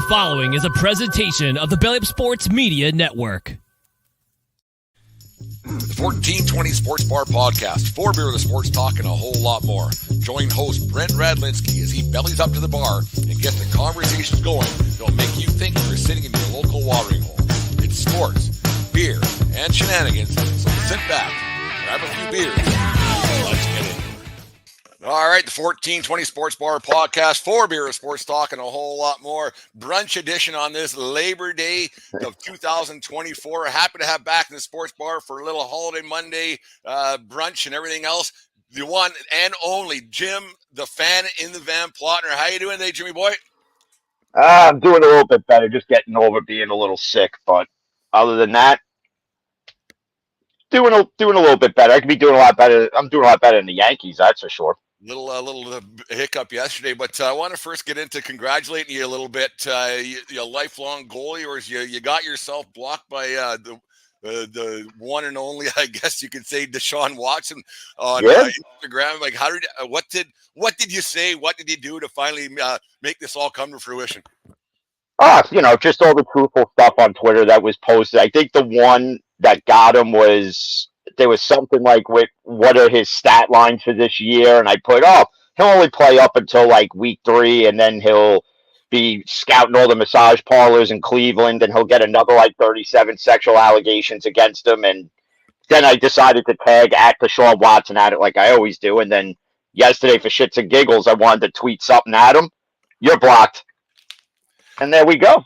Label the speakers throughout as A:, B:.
A: following is a presentation of the Belly Up Sports Media Network.
B: The 1420 Sports Bar Podcast. 4 beer with the sports talk and a whole lot more. Join host Brent Radlinsky as he bellies up to the bar and gets the conversations going that'll make you think you're sitting in your local watering hole. It's sports, beer, and shenanigans, so sit back, grab a few beers, and let's get in. All right, the 1420 Sports Bar Podcast, 4 beer of sports talk and a whole lot more. Brunch edition on this Labor Day of 2024. Happy to have back in the sports bar for a little holiday Monday brunch and everything else. The one and only Jim, the fan in the van, Plotner. How you doing today, Jimmy boy?
C: I'm doing a little bit better, just getting over being a little sick. But other than that, doing a little bit better. I could be doing a lot better. I'm doing a lot better than the Yankees, that's for sure.
B: Little hiccup yesterday, but I want to first get into congratulating you a little bit. You lifelong goal of yours. You got yourself blocked by the one and only, I guess you could say, Deshaun Watson on Instagram. Like, what did you say? What did you do to finally make this all come to fruition?
C: Just all the truthful stuff on Twitter that was posted. I think the one that got him was, there was something like, what are his stat lines for this year? And I put, he'll only play up until like week 3, and then he'll be scouting all the massage parlors in Cleveland, and he'll get another like 37 sexual allegations against him. And then I decided to tag at Deshaun Watson at it like I always do. And then yesterday, for shits and giggles, I wanted to tweet something at him. You're blocked. And there we go.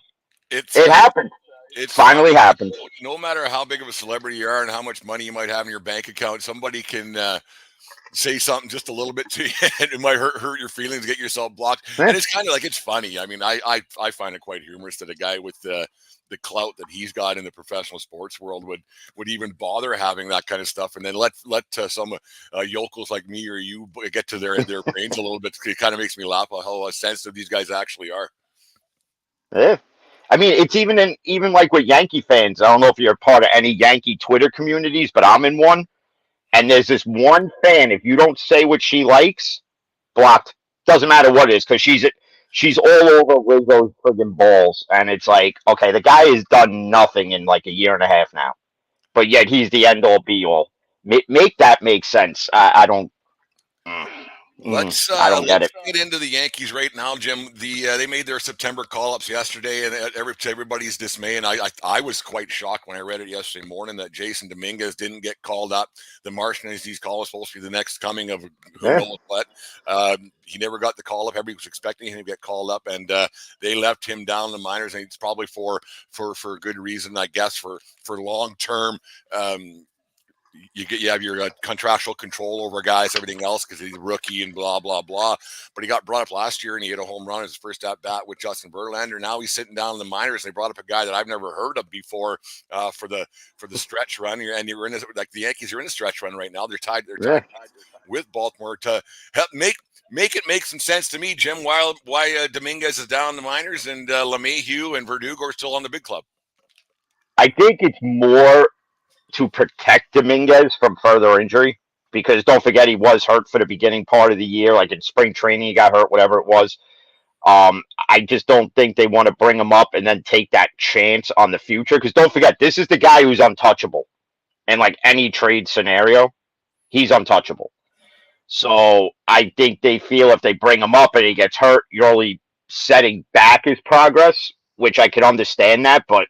C: It happened. It finally happened.
B: No matter how big of a celebrity you are and how much money you might have in your bank account, somebody can say something just a little bit to you, and it might hurt your feelings, get yourself blocked. And it's kind of like, it's funny. I mean, I find it quite humorous that a guy with the clout that he's got in the professional sports world would even bother having that kind of stuff, and then let some yokels like me or you get to their brains a little bit. It kind of makes me laugh at how sensitive these guys actually are.
C: Yeah. I mean, it's even like with Yankee fans. I don't know if you're part of any Yankee Twitter communities, but I'm in one. And there's this one fan, if you don't say what she likes, blocked. Doesn't matter what it is, because she's all over Rizzo's friggin' balls. And it's like, okay, the guy has done nothing in like a year and a half now. But yet he's the end-all, be-all. Make that make sense. I don't...
B: Let's
C: get
B: into the Yankees right now, Jim. They made their September call-ups yesterday, and everybody's dismay. And I was quite shocked when I read it yesterday morning that Jason Dominguez didn't get called up. The Martian, as he's called, was supposed to be the next coming of who knows what. He never got the call up. Everybody was expecting him to get called up, and they left him down in the minors. And it's probably for good reason, I guess, for long term. You have your contractual control over guys, everything else, because he's a rookie and blah, blah, blah. But he got brought up last year, and he hit a home run his first at-bat with Justin Verlander. Now he's sitting down in the minors, and they brought up a guy that I've never heard of before for the stretch run. And you're in like the Yankees are in a stretch run right now. They're tied with Baltimore to help make it make some sense to me, Jim, why Dominguez is down in the minors and LeMahieu and Verdugo are still on the big club.
C: I think it's more to protect Dominguez from further injury, because don't forget, he was hurt for the beginning part of the year, like in spring training, he got hurt, whatever it was. I just don't think they want to bring him up and then take that chance on the future, because don't forget, this is the guy who's untouchable. In like any trade scenario, he's untouchable. So I think they feel if they bring him up and he gets hurt, you're only setting back his progress, which I can understand that, but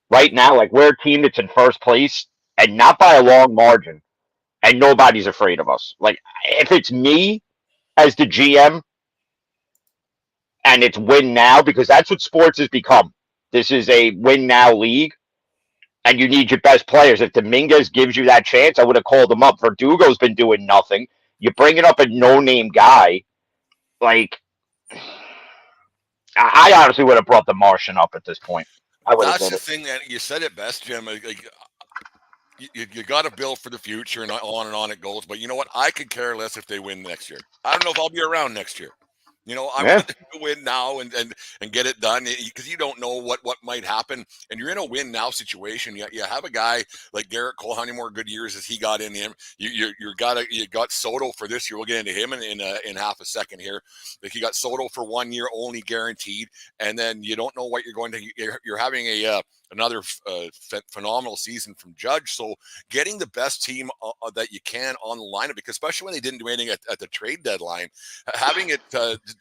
C: right now, like, we're a team that's in first place, and not by a long margin, and nobody's afraid of us. Like, if it's me as the GM, and it's win now, because that's what sports has become. This is a win now league, and you need your best players. If Dominguez gives you that chance, I would have called him up. Verdugo's been doing nothing. You're bringing up a no-name guy. Like, I honestly would have brought the Martian up at this point.
B: That's the thing that you said it best, Jim. Like, you got to build for the future, and on it goes. But you know what? I could care less if they win next year. I don't know if I'll be around next year. You know, I
C: Yeah.
B: want them to win now and get it done, because you don't know what might happen, and you're in a win now situation. You have a guy like Garrett Cole. How many more good years has he got in him? You got Soto for this year. We'll get into him in half a second here. Like, you got Soto for 1 year only guaranteed, and then you don't know what you're going to. You're having another phenomenal season from Judge. So getting the best team that you can on the lineup, because especially when they didn't do anything at the trade deadline, having it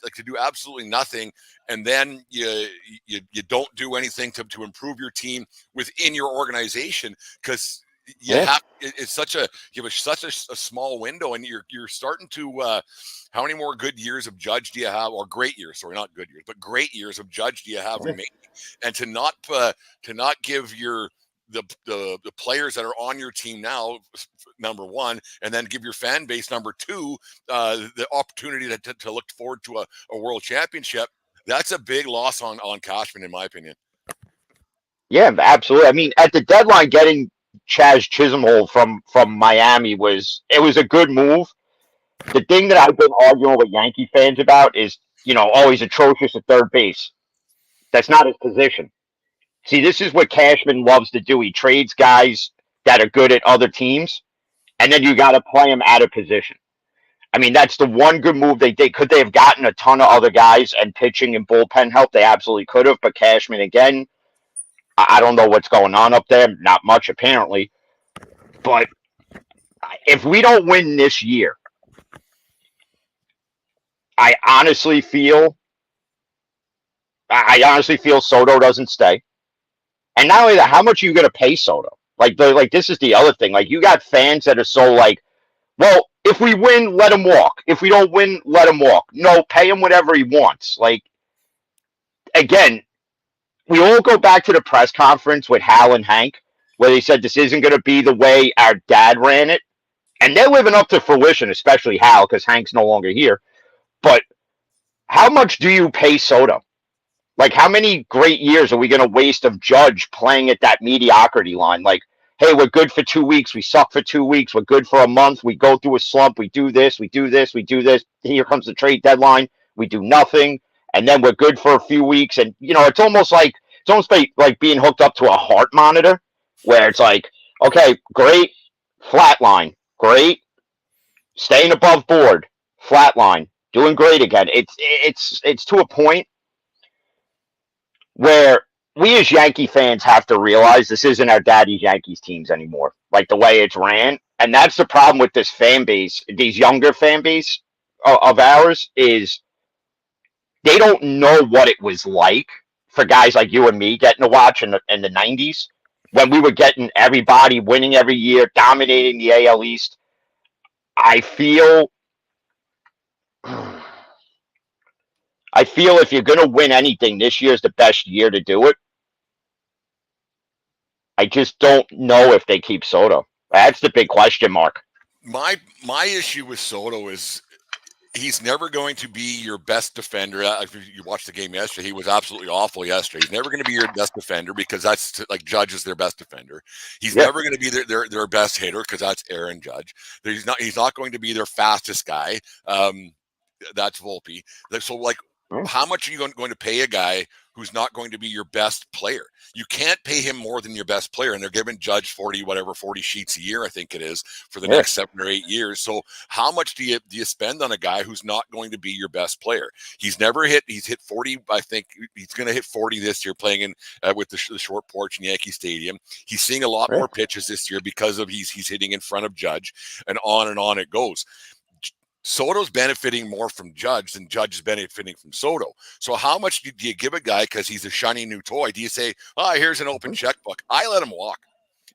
B: like to do absolutely nothing, and then you don't do anything to improve your team within your organization, because it's such a you have such a small window, and you're starting to how many more good years of Judge do you have, or great years? Sorry, not good years, but great years of Judge do you have remaining? And to not give the players that are on your team now, number one, and then give your fan base, number two, the opportunity to look forward to a world championship. That's a big loss on Cashman, in my opinion.
C: Yeah, absolutely. I mean, at the deadline, getting Chaz Chisholm from Miami was a good move. The thing that I've been arguing with Yankee fans about is, oh, he's atrocious at third base. That's not his position. See, this is what Cashman loves to do. He trades guys that are good at other teams, and then you got to play them out of position. I mean, that's the one good move they did. Could they have gotten a ton of other guys and pitching and bullpen help? They absolutely could have. But Cashman, again, I don't know what's going on up there. Not much, apparently. But if we don't win this year, I honestly feel Soto doesn't stay. And not only that, how much are you going to pay Soto? Like this is the other thing. Like, you got fans that are so like, well, if we win, let him walk. If we don't win, let him walk. No, pay him whatever he wants. Like, again, we all go back to the press conference with Hal and Hank, where they said this isn't going to be the way our dad ran it. And they're living up to fruition, especially Hal, because Hank's no longer here. But how much do you pay Soto? Like, how many great years are we going to waste of Judge playing at that mediocrity line? Like, hey, we're good for 2 weeks. We suck for 2 weeks. We're good for a month. We go through a slump. We do this. We do this. We do this. Here comes the trade deadline. We do nothing. And then we're good for a few weeks. And, it's almost like being hooked up to a heart monitor, where it's like, okay, great, flatline, great, staying above board, flatline, doing great again. It's to a point where we as Yankee fans have to realize this isn't our daddy's Yankees teams anymore, like the way it's ran. And that's the problem with this fan base, these younger fan base of ours, is they don't know what it was like for guys like you and me getting to watch in the 90s, when we were getting everybody winning every year, dominating the AL East. I feel if you're going to win anything, this year's the best year to do it. I just don't know if they keep Soto. That's the big question mark.
B: My issue with Soto is he's never going to be your best defender. If you watched the game yesterday, he was absolutely awful yesterday. He's never going to be your best defender, because that's like Judge is their best defender. He's never going to be their best hitter, because that's Aaron Judge. He's not going to be their fastest guy. That's Volpe. So, like, how much are you going to pay a guy who's not going to be your best player? You can't pay him more than your best player, and they're giving Judge 40 sheets a year, I think it is, for the next 7 or 8 years. So how much do you spend on a guy who's not going to be your best player? He's hit 40. I think he's going to hit 40 this year, playing in with the short porch in Yankee Stadium. He's seeing a lot more pitches this year because of he's hitting in front of Judge, and on it goes. Soto's benefiting more from Judge than Judge is benefiting from Soto. So how much do you give a guy because he's a shiny new toy? Do you say, oh, here's an open checkbook? I let him walk.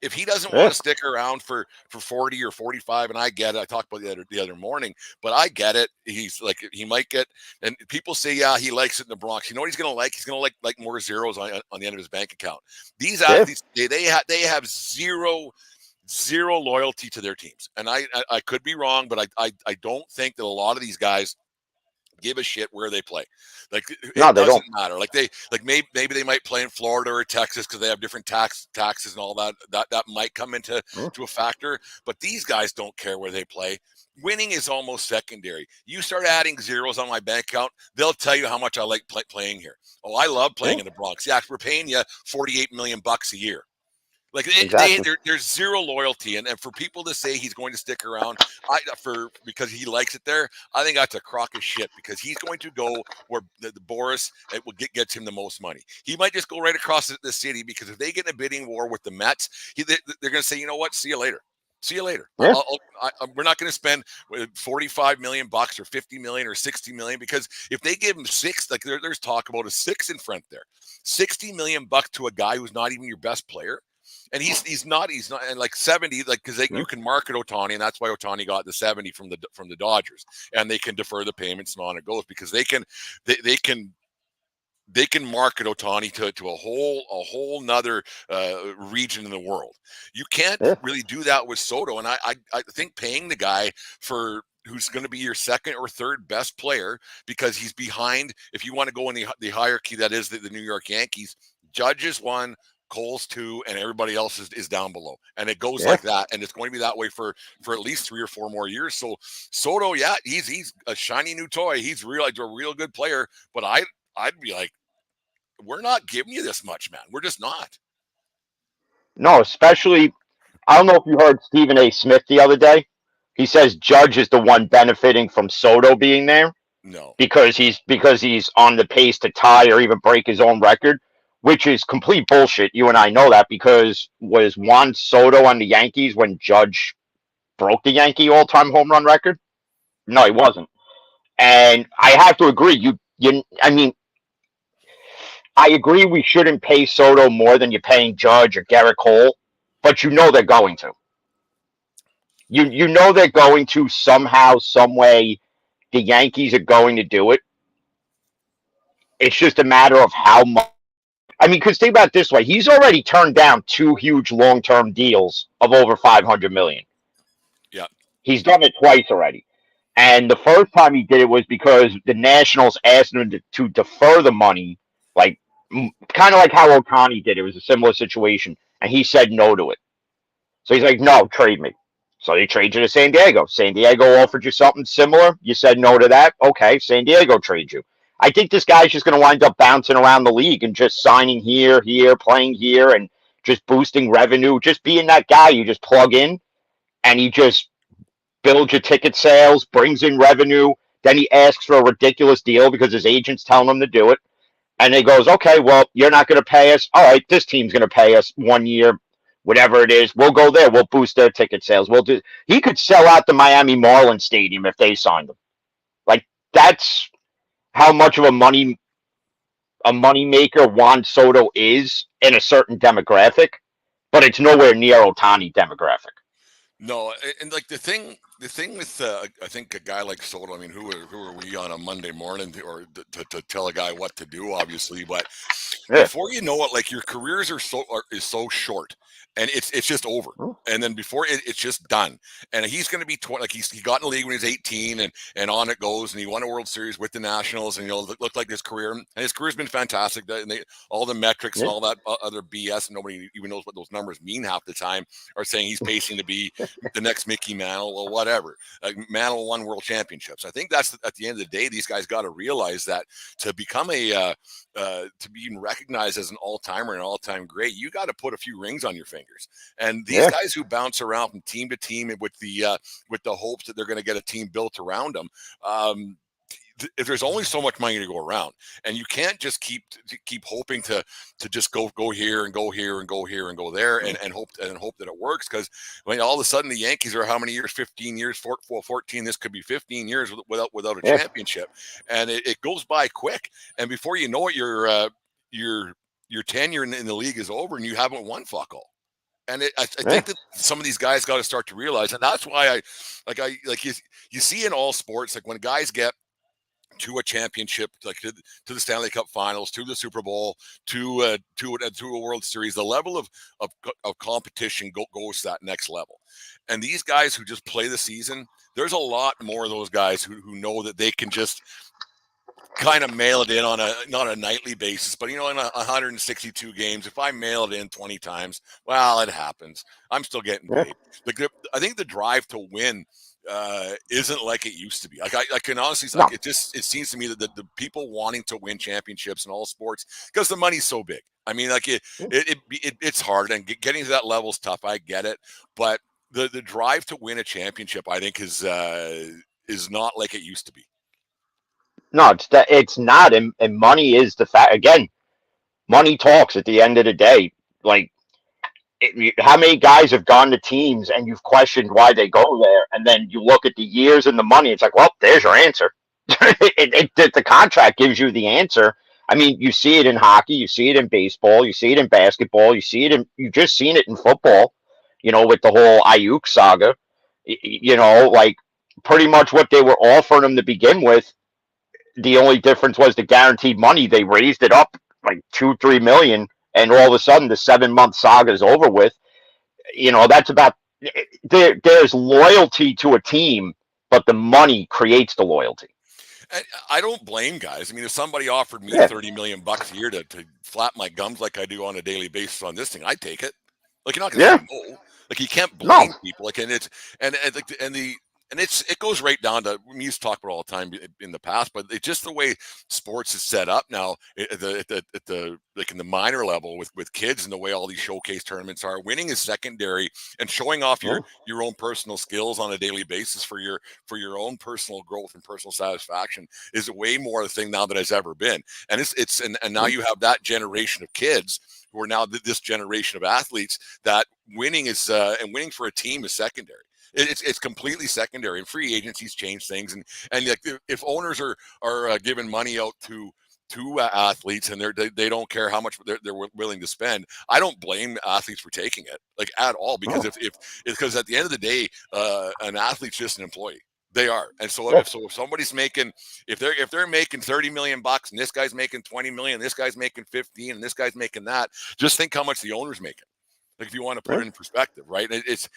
B: If he doesn't want to stick around for 40 or 45, and I get it. I talked about the other morning, but I get it. He's like, he might get, and people say, yeah, he likes it in the Bronx. You know what he's going to like? He's going to like more zeros on the end of his bank account. These athletes, they have zero loyalty to their teams. And I could be wrong, but I don't think that a lot of these guys give a shit where they play. Like
C: No,
B: it
C: they
B: doesn't
C: don't.
B: matter. Like maybe they might play in Florida or Texas because they have different taxes and all that. That might come into
C: Hmm.
B: to a factor. But these guys don't care where they play. Winning is almost secondary. You start adding zeros on my bank account, they'll tell you how much I like playing here. Oh, I love playing
C: Yeah,
B: in the Bronx. Yeah, we're paying you $48 million a year. Like
C: exactly.
B: there's zero loyalty, and for people to say he's going to stick around, because he likes it there, I think that's a crock of shit. Because he's going to go where the Boris it will gets him the most money. He might just go right across the city because if they get in a bidding war with the Mets, they're going to say, you know what, see you later. See you later.
C: Yeah.
B: We're not going to spend 45 million bucks or 50 million or 60 million because if they give him six, like there's talk about a six in front there, 60 million bucks to a guy who's not even your best player. And he's not and like 70 like because
C: Yeah.
B: you can market Ohtani and that's why Ohtani got the 70 from the Dodgers and they can defer the payments and on it goes because they can market Ohtani to a whole nother region in the world. You can't
C: Yeah.
B: really do that with Soto, and I think paying the guy for who's going to be your second or third best player because he's behind. If you want to go in the hierarchy that is the New York Yankees, Judge is one, Cole's two, and everybody else is down below, and it goes
C: Yeah.
B: like that, and it's going to be that way for at least 3 or 4 more years. So Soto, yeah, he's a shiny new toy. He's a real good player, but I'd be like, we're not giving you this much, man. We're just not.
C: No, especially I don't know if you heard Stephen A. Smith the other day. He says Judge is the one benefiting from Soto being there
B: No.
C: because he's on the pace to tie or even break his own record, which is complete bullshit. You and I know that because was Juan Soto on the Yankees when Judge broke the Yankee all-time home run record? No, he wasn't. And I have to agree. I mean, I agree we shouldn't pay Soto more than you're paying Judge or Garrett Cole, but you know they're going to. You know they're going to somehow, some way. The Yankees are going to do it. It's just a matter of how much. I mean, because think about it this way: he's already turned down two huge long-term deals of over 500 million.
B: Yeah.
C: He's done it twice already. And the first time he did it was because the Nationals asked him to defer the money, like kind of like how Otani did. It was a similar situation, and he said no to it. So he's like, "No, trade me." So they trade you to San Diego. San Diego offered you something similar. You said no to that. Okay, San Diego trade you. I think this guy's just going to wind up bouncing around the league and just signing here, playing here, and just boosting revenue. Just being that guy you just plug in and he just builds your ticket sales, brings in revenue. Then he asks for a ridiculous deal because his agent's telling him to do it. And he goes, okay, well, you're not going to pay us. All right, this team's going to pay us 1 year, whatever it is. We'll go there. We'll boost their ticket sales. We'll do. He could sell out the Miami Marlins Stadium if they signed him. Like that's how much of a money maker Juan Soto is in a certain demographic, but it's nowhere near Otani demographic.
B: No, and like the thing with I think a guy like Soto. I mean, who are we on a Monday morning to tell a guy what to do? Obviously, but
C: Yeah.
B: before you know it, like your careers is so short, and it's just over. And then before it's just done. And he's going to be 20. Like he got in the league when he was 18, and on it goes. And he won a World Series with the Nationals, and look like his career. And his career's been fantastic. And all the metrics and
C: Yeah.
B: all that other BS. Nobody even knows what those numbers mean half the time. Are saying he's pacing to be the next Mickey Mantle or whatever. Mantle won World Championships. I think that's at the end of the day, these guys got to realize that to become to be recognized as an all-timer and all-time great, you got to put a few rings on your fingers. And these
C: Yeah.
B: guys who bounce around from team to team with the hopes that they're going to get a team built around them, if there's only so much money to go around, and you can't just keep hoping to just go here and go here and go here and go there and hope that it works, because all of a sudden the Yankees are how many years? 15 years, 14. This could be 15 years without a
C: Yeah.
B: championship, and it goes by quick. And before you know it, your tenure in the league is over, and you haven't won fuck all. And I think that some of these guys got to start to realize, and that's why you see in all sports, like when guys get to a championship, like to the Stanley Cup Finals, to the Super Bowl, to a World Series, the level of competition goes to that next level. And these guys who just play the season, there's a lot more of those guys who know that they can just kind of mail it in on a not a nightly basis, but in 162 games, if I mail it in 20 times, well, it happens. I'm still getting
C: Yeah.
B: paid. I think the drive to win isn't like it used to be. Like I can honestly,
C: No.
B: like it seems to me that the people wanting to win championships in all sports because the money's so big. I mean, like it's hard and getting to that level is tough. I get it, but the drive to win a championship, I think, is not like it used to be.
C: No, it's not, and money is the fact. Again, money talks at the end of the day. Like, how many guys have gone to teams and you've questioned why they go there, and then you look at the years and the money. It's like, well, there's your answer. The contract gives you the answer. I mean, you see it in hockey, you see it in baseball, you see it in basketball, you just seen it in football. With the whole Ayuk saga. Like pretty much what they were offering him to begin with. The only difference was the guaranteed money. They raised it up like 2-3 million, and all of a sudden the 7 month saga is over with. That's about there's loyalty to a team, but the money creates the loyalty.
B: I don't blame guys. I mean, if somebody offered me
C: Yeah.
B: $30 million a year to flap my gums like I do on a daily basis on this thing, I'd take it. Like, you're not going to
C: Yeah.
B: say no. Like, you can't
C: No.
B: blame people. Like, it goes right down to, we used to talk about all the time in the past, but it's just the way sports is set up now at the like in the minor level with kids, and the way all these showcase tournaments are. Winning is secondary, and showing off your own personal skills on a daily basis for your own personal growth and personal satisfaction is way more a thing now than it's ever been. And and now you have that generation of kids who are now this generation of athletes that winning winning for a team is secondary. It's completely secondary, and free agencies change things. And like, if owners are giving money out to athletes, and they don't care how much they're willing to spend, I don't blame athletes for taking it, like, at all, because because at the end of the day, an athlete's just an employee. They are. And so if somebody's making, if they're making $30 million, and this guy's making 20 million, this guy's making 15, and this guy's making that, just think how much the owner's making. Like, if you want to put it in perspective, right? It's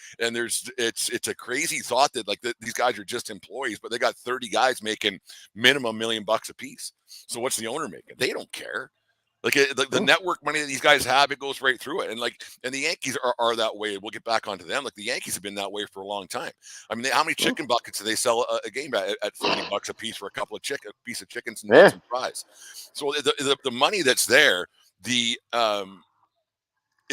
B: a crazy thought that, like, these guys are just employees, but they got 30 guys making minimum $1 million a piece. So what's the owner making? They don't care. Like, the network money that these guys have, it goes right through it. And the Yankees are that way. We'll get back onto them. Like, the Yankees have been that way for a long time. I mean, how many chicken buckets do they sell a game at $30 a piece for a couple of piece of chickens and some fries? So the money that's there,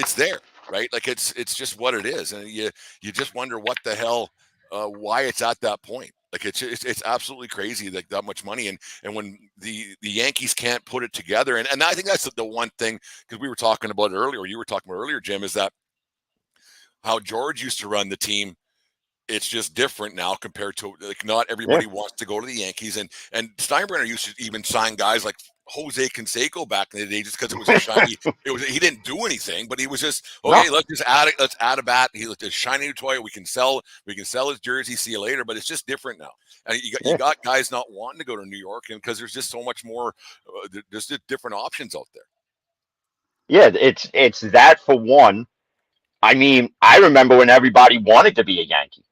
B: it's there, right? Like, it's just what it is, and you just wonder what the hell, why it's at that point. Like, it's absolutely crazy, like, that much money, and when the Yankees can't put it together, and I think that's the one thing, because we were talking about it earlier, or you were talking about earlier, Jim, is that how George used to run the team. It's just different now compared to, like, not everybody wants to go to the Yankees, and Steinbrenner used to even sign guys like Jose Canseco back in the day just because it was a shiny. He didn't do anything, but he was just okay. Let's just add it. Let's add a bat. He looked a shiny new toy. We can sell his jersey. See you later. But it's just different now, and you got guys not wanting to go to New York, and because there's just so much more. There's just different options out there.
C: Yeah, it's that for one. I mean, I remember when everybody wanted to be a Yankee.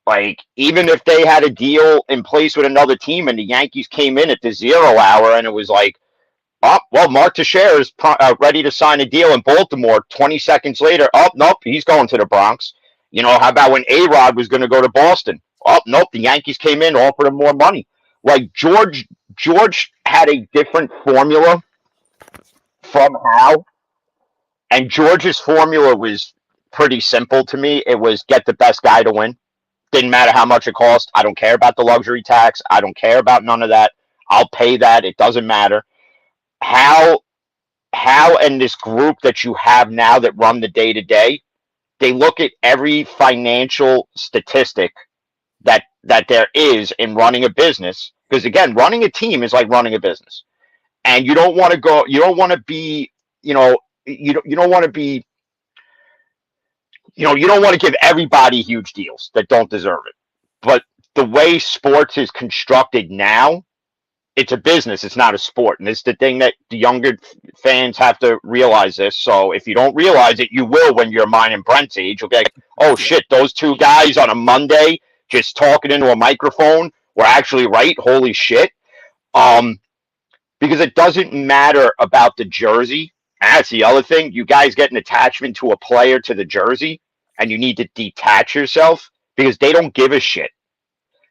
C: Like, even if they had a deal in place with another team and the Yankees came in at the 0 hour and it was like, oh, well, Mark Teixeira is ready to sign a deal in Baltimore. 20 seconds later, oh, nope, he's going to the Bronx. How about when A-Rod was going to go to Boston? Oh, nope, the Yankees came in, offered him more money. Like, George had a different formula from Hal, and George's formula was pretty simple to me. It was get the best guy to win. Didn't matter how much it cost. I don't care about the luxury tax. I don't care about none of that. I'll pay that. It doesn't matter. How and this group that you have now that run the day to day, they look at every financial statistic that there is in running a business. Because again, running a team is like running a business, and you don't want to go. You don't want to be. You don't want to be. You don't want to give everybody huge deals that don't deserve it. But the way sports is constructed now, it's a business. It's not a sport. And it's the thing that the younger fans have to realize this. So if you don't realize it, you will when you're mine and Brent's age. You'll be like, oh, shit, those two guys on a Monday just talking into a microphone were actually right. Holy shit. because it doesn't matter about the jersey. And that's the other thing. You guys get an attachment to a player to the jersey, and you need to detach yourself because they don't give a shit.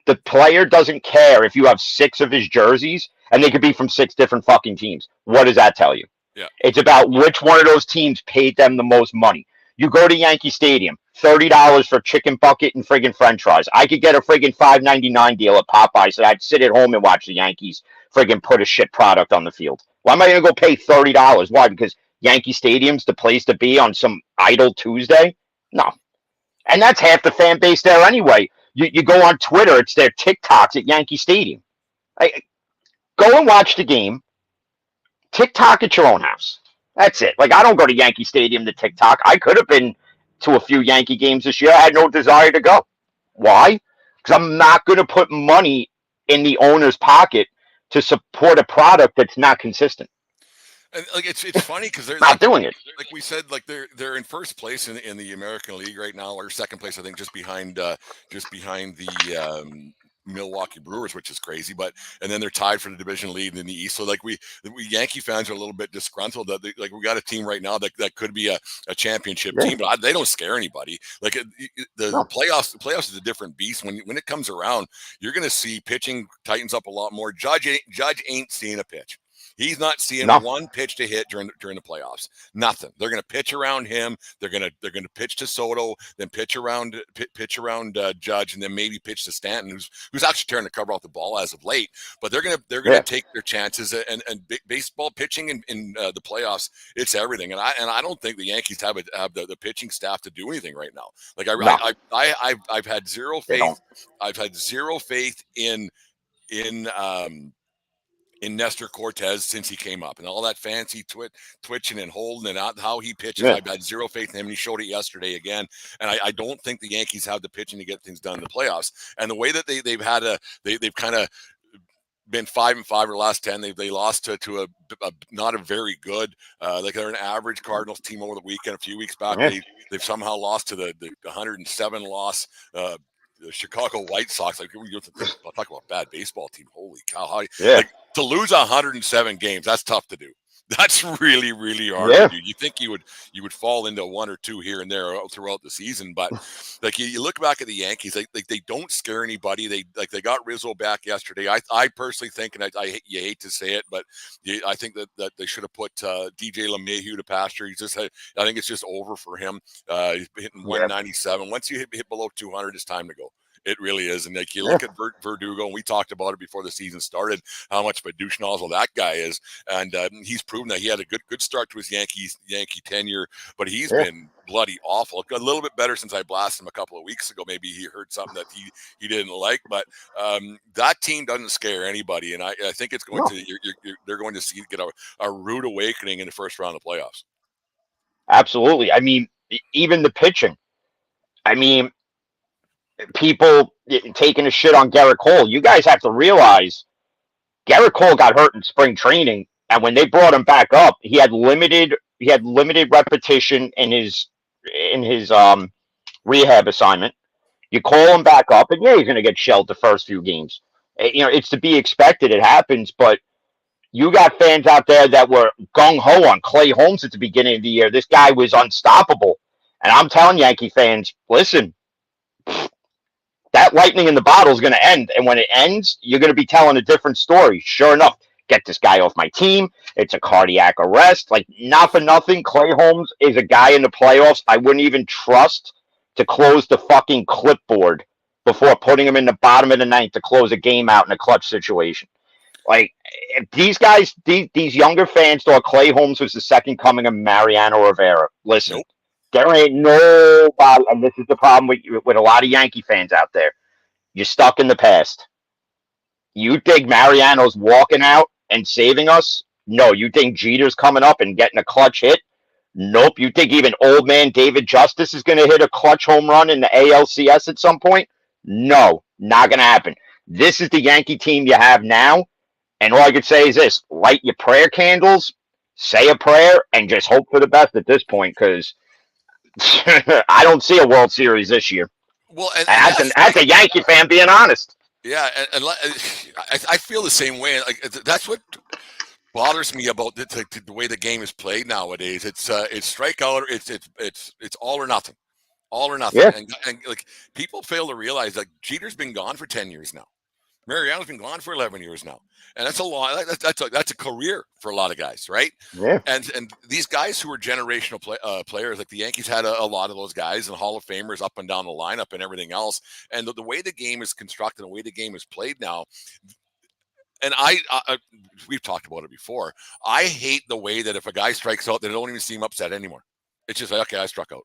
C: The player doesn't care if you have 6 of his jerseys, and they could be from 6 different fucking teams. What does that tell you?
B: Yeah.
C: It's about which one of those teams paid them the most money. You go to Yankee Stadium, $30 for chicken bucket and friggin' French fries. I could get a friggin' $5.99 deal at Popeyes, and I'd sit at home and watch the Yankees friggin' put a shit product on the field. Why am I gonna go pay $30? Why? Because Yankee Stadium's the place to be on some idle Tuesday? No. And that's half the fan base there anyway. You go on Twitter, it's their TikToks at Yankee Stadium. Go and watch the game. TikTok at your own house. That's it. Like, I don't go to Yankee Stadium to TikTok. I could have been to a few Yankee games this year. I had no desire to go. Why? Because I'm not going to put money in the owner's pocket to support a product that's not consistent.
B: And like it's funny because they're
C: not doing it.
B: Like we said, like they're in first place in the American League right now, or second place, I think, just behind the Milwaukee Brewers, which is crazy. But and then they're tied for the division lead in the East. So like we Yankee fans are a little bit disgruntled that like we got a team right now that could be a championship team, but they don't scare anybody. Like the playoffs is a different beast. When it comes around, you're going to see pitching tightens up a lot more. Judge ain't seeing a pitch. He's not seeing one pitch to hit during the playoffs. Nothing. They're going to pitch around him. They're going to pitch to Soto, then pitch around Judge, and then maybe pitch to Stanton, who's actually tearing the cover off the ball as of late. But they're going to take their chances. And baseball pitching in the playoffs, it's everything. And I don't think the Yankees have the pitching staff to do anything right now. Like I've had zero faith. I've had zero faith in Nestor Cortez since he came up, and all that fancy twitching and holding and how he pitches. I've had zero faith in him, and he showed it yesterday again. And I don't think the Yankees have the pitching to get things done in the playoffs. And the way that they've kind of been 5-5 or the last 10. They lost to a not a very good, like they're an average Cardinals team over the weekend a few weeks back. They've somehow lost to the 107 loss. The Chicago White Sox, like you talk about bad baseball team. Holy cow! Like, to lose 107 games, that's tough to do. That's really, really hard to do. You think you would fall into one or two here and there throughout the season, but like you look back at the Yankees, like they don't scare anybody. They got Rizzo back yesterday. I personally think, and you hate to say it, but I think that they should have put DJ LeMahieu to pasture. I think it's just over for him. He's hitting 197. Once you hit below 200, it's time to go. It really is. And like you look at Verdugo, and we talked about it before the season started, how much of a douche nozzle that guy is. And he's proven that he had a good start to his Yankee tenure, but he's been bloody awful. A little bit better since I blasted him a couple of weeks ago. Maybe he heard something that he didn't like, but that team doesn't scare anybody. And I think it's going to, they're going to get a rude awakening in the first round of playoffs.
C: Absolutely. I mean, even the pitching. I mean, people taking a shit on Garrett Cole. You guys have to realize Garrett Cole got hurt in spring training, and when they brought him back up, he had limited repetition in his rehab assignment. You call him back up, and he's going to get shelled the first few games. It's to be expected. It happens, but you got fans out there that were gung-ho on Clay Holmes at the beginning of the year. This guy was unstoppable. And I'm telling Yankee fans, listen, that lightning in the bottle is going to end. And when it ends, you're going to be telling a different story. Sure enough, get this guy off my team. It's a cardiac arrest. Like, not for nothing, Clay Holmes is a guy in the playoffs I wouldn't even trust to close the fucking clipboard before putting him in the bottom of the ninth to close a game out in a clutch situation. Like, if these guys, these younger fans thought Clay Holmes was the second coming of Mariano Rivera. Listen, there ain't nobody, and this is the problem with a lot of Yankee fans out there. You're stuck in the past. You think Mariano's walking out and saving us? No. You think Jeter's coming up and getting a clutch hit? Nope. You think even old man David Justice is going to hit a clutch home run in the ALCS at some point? No, not going to happen. This is the Yankee team you have now. And all I could say is this: light your prayer candles, say a prayer, and just hope for the best at this point, because I don't see a World Series this year.
B: Well, and
C: as a Yankee fan, being honest.
B: Yeah, and I feel the same way. Like that's what bothers me about the way the game is played nowadays. It's strikeout. It's all or nothing, all or nothing.
C: Yeah,
B: And like people fail to realize, like Jeter's been gone for 10 years now. Mariano's been gone for 11 years now, and that's a lot. That's a career for a lot of guys, right?
C: yeah,
B: And these guys who are generational players, like the Yankees had a lot of those guys and Hall of Famers up and down the lineup and everything else. And the way the game is constructed, the way the game is played now, and we've talked about it before. I hate the way that if a guy strikes out, they don't even seem upset anymore. It's just like, okay, I struck out.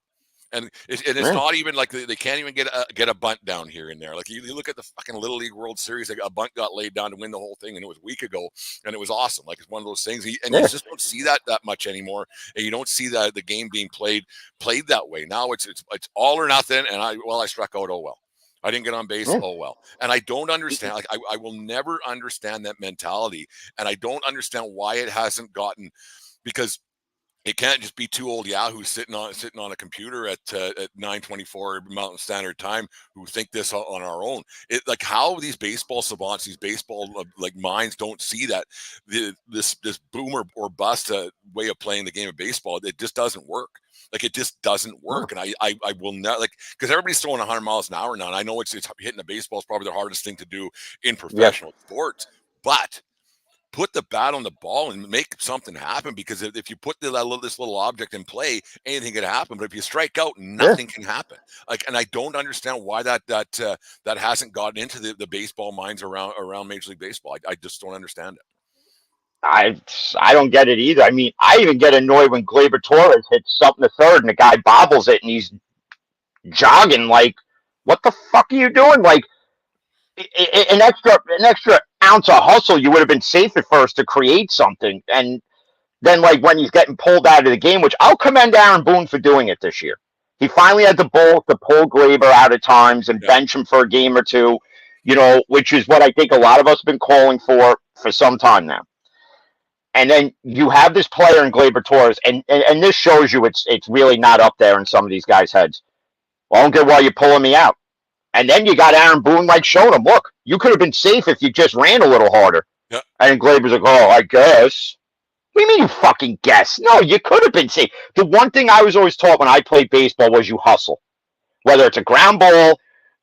B: And it's
C: yeah,
B: not even like they can't even get a bunt down here and there. Like you look at the fucking Little League World Series, like a bunt got laid down to win the whole thing, and it was a week ago, and it was awesome. Like it's one of those things, and you
C: yeah.
B: just don't see that much anymore, and you don't see the game being played that way. Now it's all or nothing, and I struck out. Oh well, I didn't get on base.
C: Yeah.
B: Oh well, and I don't understand. Like I will never understand that mentality, and I don't understand why it hasn't gotten, because it can't just be two old yahoos sitting on a computer at 9:24 Mountain Standard Time who think this on our own. It like how these baseball savants, these baseball like minds don't see that this boom or bust way of playing the game of baseball. It just doesn't work. Like it just doesn't work. And I will not, like, because everybody's throwing 100 miles an hour now. And I know it's hitting the baseball is probably the hardest thing to do in professional sports, but put the bat on the ball and make something happen, because if you put this little object in play, anything can happen. But if you strike out, nothing can happen. Like, and I don't understand why that hasn't gotten into the baseball minds around Major League Baseball. I just don't understand it.
C: I don't get it either. I mean, I even get annoyed when Gleyber Torres hits something to third and the guy bobbles it and he's jogging. Like, what the fuck are you doing? Like, an extra ounce of hustle, you would have been safe at first to create something. And then, like, when he's getting pulled out of the game, which I'll commend Aaron Boone for doing it this year. He finally had the balls to pull Gleyber out at times and bench him for a game or two, which is what I think a lot of us have been calling for some time now. And then you have this player in Gleyber Torres, and this shows you it's really not up there in some of these guys' heads. Well, I don't get why you're pulling me out. And then you got Aaron Boone like showing him, look, you could have been safe if you just ran a little harder.
B: Yeah.
C: And Gleyber's like, oh, I guess. What do you mean you fucking guess? No, you could have been safe. The one thing I was always taught when I played baseball was you hustle. Whether it's a ground ball,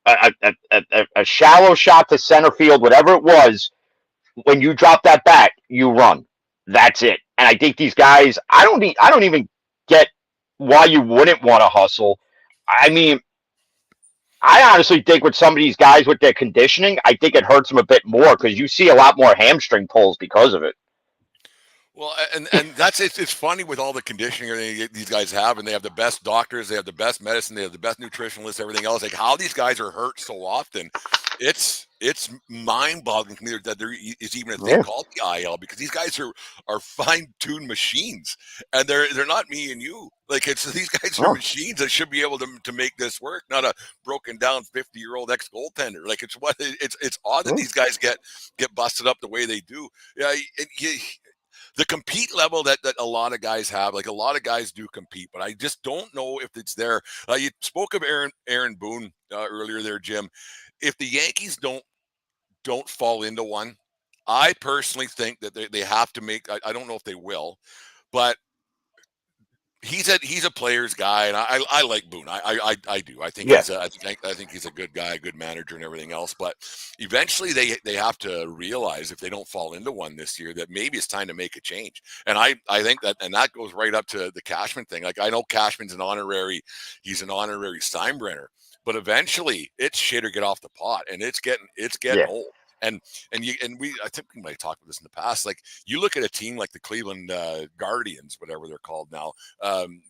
C: a shallow shot to center field, whatever it was, when you drop that bat, you run. That's it. And I think these guys, I don't even get why you wouldn't want to hustle. I mean, I honestly think with some of these guys with their conditioning, I think it hurts them a bit more because you see a lot more hamstring pulls because of it.
B: Well, and it's funny with all the conditioning these guys have, and they have the best doctors, they have the best medicine, they have the best nutritionalists, everything else. Like how these guys are hurt so often, it's mind-boggling to me that there is even a thing called the IL, because these guys are fine-tuned machines, and they're not me and you. Like these guys are machines that should be able to make this work, not a broken down 50-year-old ex-goaltender. Like it's odd that these guys get busted up the way they do. Yeah, the compete level that a lot of guys have, like a lot of guys do compete, but I just don't know if it's there. You spoke of Aaron Boone earlier there, Jim. If the Yankees don't fall into one, I personally think that they have to make. I don't know if they will, but he's a player's guy, and I like Boone. I do. I think he's a good guy, a good manager, and everything else. But eventually, they have to realize if they don't fall into one this year, that maybe it's time to make a change. And I think that goes right up to the Cashman thing. Like I know Cashman's an honorary Steinbrenner, but eventually it's shit or get off the pot, and it's getting old. And I think we might have talked about this in the past. Like you look at a team like the Cleveland Guardians, whatever they're called now.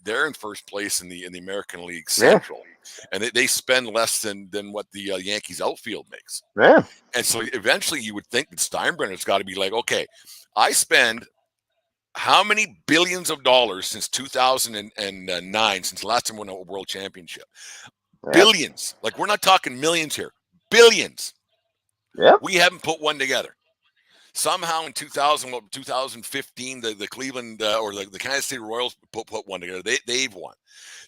B: They're in first place in the American League Central, and they spend less than what the Yankees outfield makes.
C: Yeah.
B: And so eventually, you would think that Steinbrenner's got to be like, okay, I spend how many billions of dollars since 2009, since the last time we won a world championship? Yeah. Billions. Like we're not talking millions here. Billions.
C: Yeah.
B: We haven't put one together. Somehow in 2015, the Cleveland or the Kansas City Royals put one together. They've won.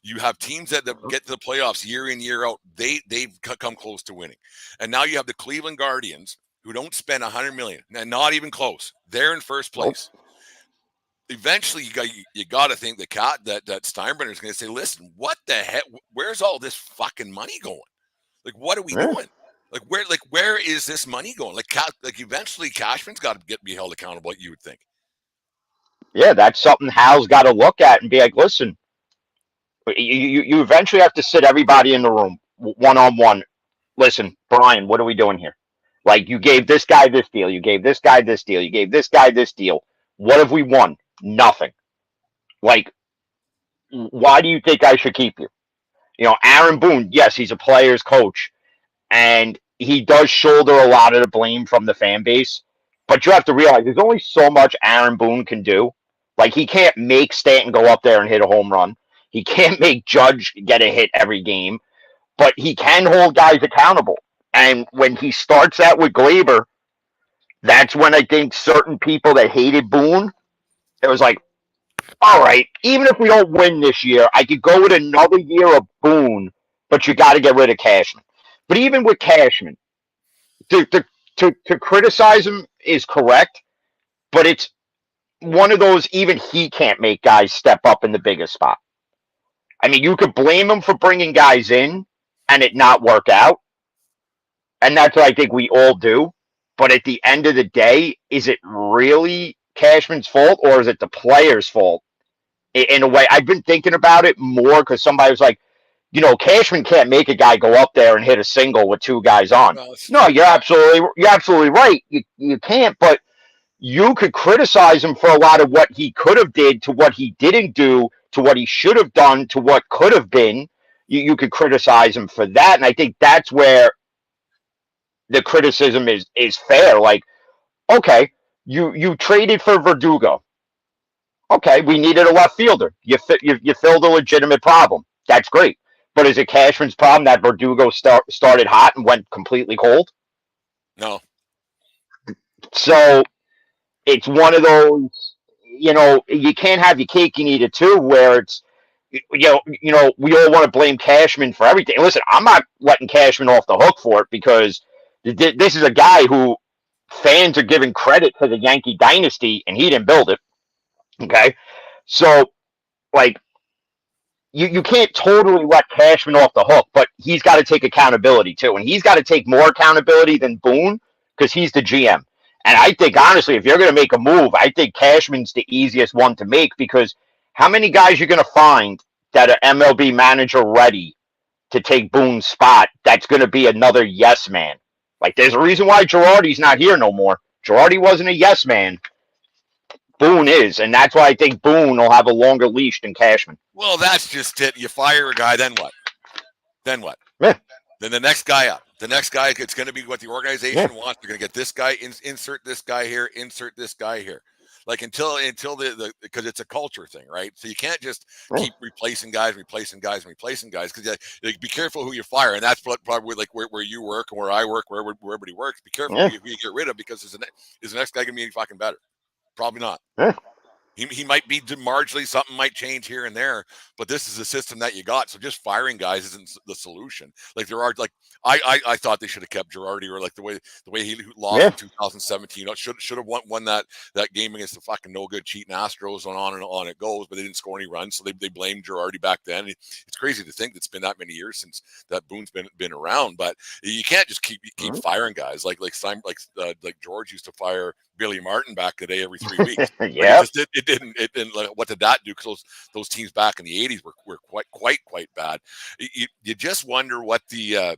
B: You have teams that get to the playoffs year in, year out. They've come close to winning. And now you have the Cleveland Guardians who don't spend $100 million, and not even close. They're in first place. eventually you got to think that Steinbrenner is going to say, listen, what the heck? Where's all this fucking money going? Like, what are we doing? Where is this money going? Like eventually Cashman's got to be held accountable. You would think.
C: Yeah, that's something Hal's got to look at and be like, listen, you eventually have to sit everybody in the room one on one. Listen, Brian, what are we doing here? Like, you gave this guy this deal, you gave this guy this deal, you gave this guy this deal. What have we won? Nothing. Like, why do you think I should keep you? You know, Aaron Boone, yes, he's a player's coach, and he does shoulder a lot of the blame from the fan base. But you have to realize there's only so much Aaron Boone can do. Like, he can't make Stanton go up there and hit a home run. He can't make Judge get a hit every game, but he can hold guys accountable. And when he starts that with Glaber, that's when I think certain people that hated Boone, it was like, all right, even if we don't win this year, I could go with another year of Boone, but you got to get rid of Cashman. But even with Cashman, to, to, to criticize him is correct, but it's one of those, even he can't make guys step up in the biggest spot. I mean, you could blame him for bringing guys in and it not work out. And that's what I think we all do. But at the end of the day, is it really Cashman's fault or is it the player's fault? In a way, I've been thinking about it more because somebody was like, you know, Cashman can't make a guy go up there and hit a single with two guys on. No, you're absolutely right. You can't, but you could criticize him for a lot of what he could have did to what he didn't do to what he should have done to what could have been. You could criticize him for that, and I think that's where the criticism is fair. Like, okay, you traded for Verdugo. Okay, we needed a left fielder. You filled a legitimate problem. That's great. But is it Cashman's problem that Verdugo started hot and went completely cold?
B: No.
C: So it's one of those, you know, you can't have your cake and eat it too, where it's, we all want to blame Cashman for everything. Listen, I'm not letting Cashman off the hook for it because this is a guy who fans are giving credit for the Yankee dynasty, and he didn't build it. Okay, so like you can't totally let Cashman off the hook, but he's got to take accountability too, and he's got to take more accountability than Boone because he's the GM. And I think honestly, if you're going to make a move, I think Cashman's the easiest one to make because how many guys you're going to find that are MLB manager ready to take Boone's spot? That's going to be another yes man. Like there's a reason why Girardi's not here no more. Girardi wasn't a yes man. Boone is, and that's why I think Boone will have a longer leash than Cashman.
B: Well, that's just it. You fire a guy, then what? Then what?
C: Yeah.
B: Then the next guy up. The next guy, it's going to be what the organization wants. You're going to get this guy, insert this guy here, insert this guy here. Like until the because it's a culture thing, right? So you can't just keep replacing guys, because you be careful who you fire, and that's probably like where you work and where I work, where everybody works. Be careful who you get rid of because is the next guy going to be any fucking better? Probably not.
C: Yeah.
B: He might be marginally, something might change here and there, but this is the system that you got. So just firing guys isn't the solution. Like there are, like I thought they should have kept Girardi, or like the way he lost in 2017. Should have won that game against the fucking no good cheating Astros, and on it goes. But they didn't score any runs, so they blamed Girardi back then. It's crazy to think it's been that many years since that Boone's been around. But you can't just keep firing guys like George used to fire Billy Martin back today every 3 weeks.
C: Yeah.
B: It didn't. What did that do? Because those teams back in the 80s were quite bad. You just wonder what the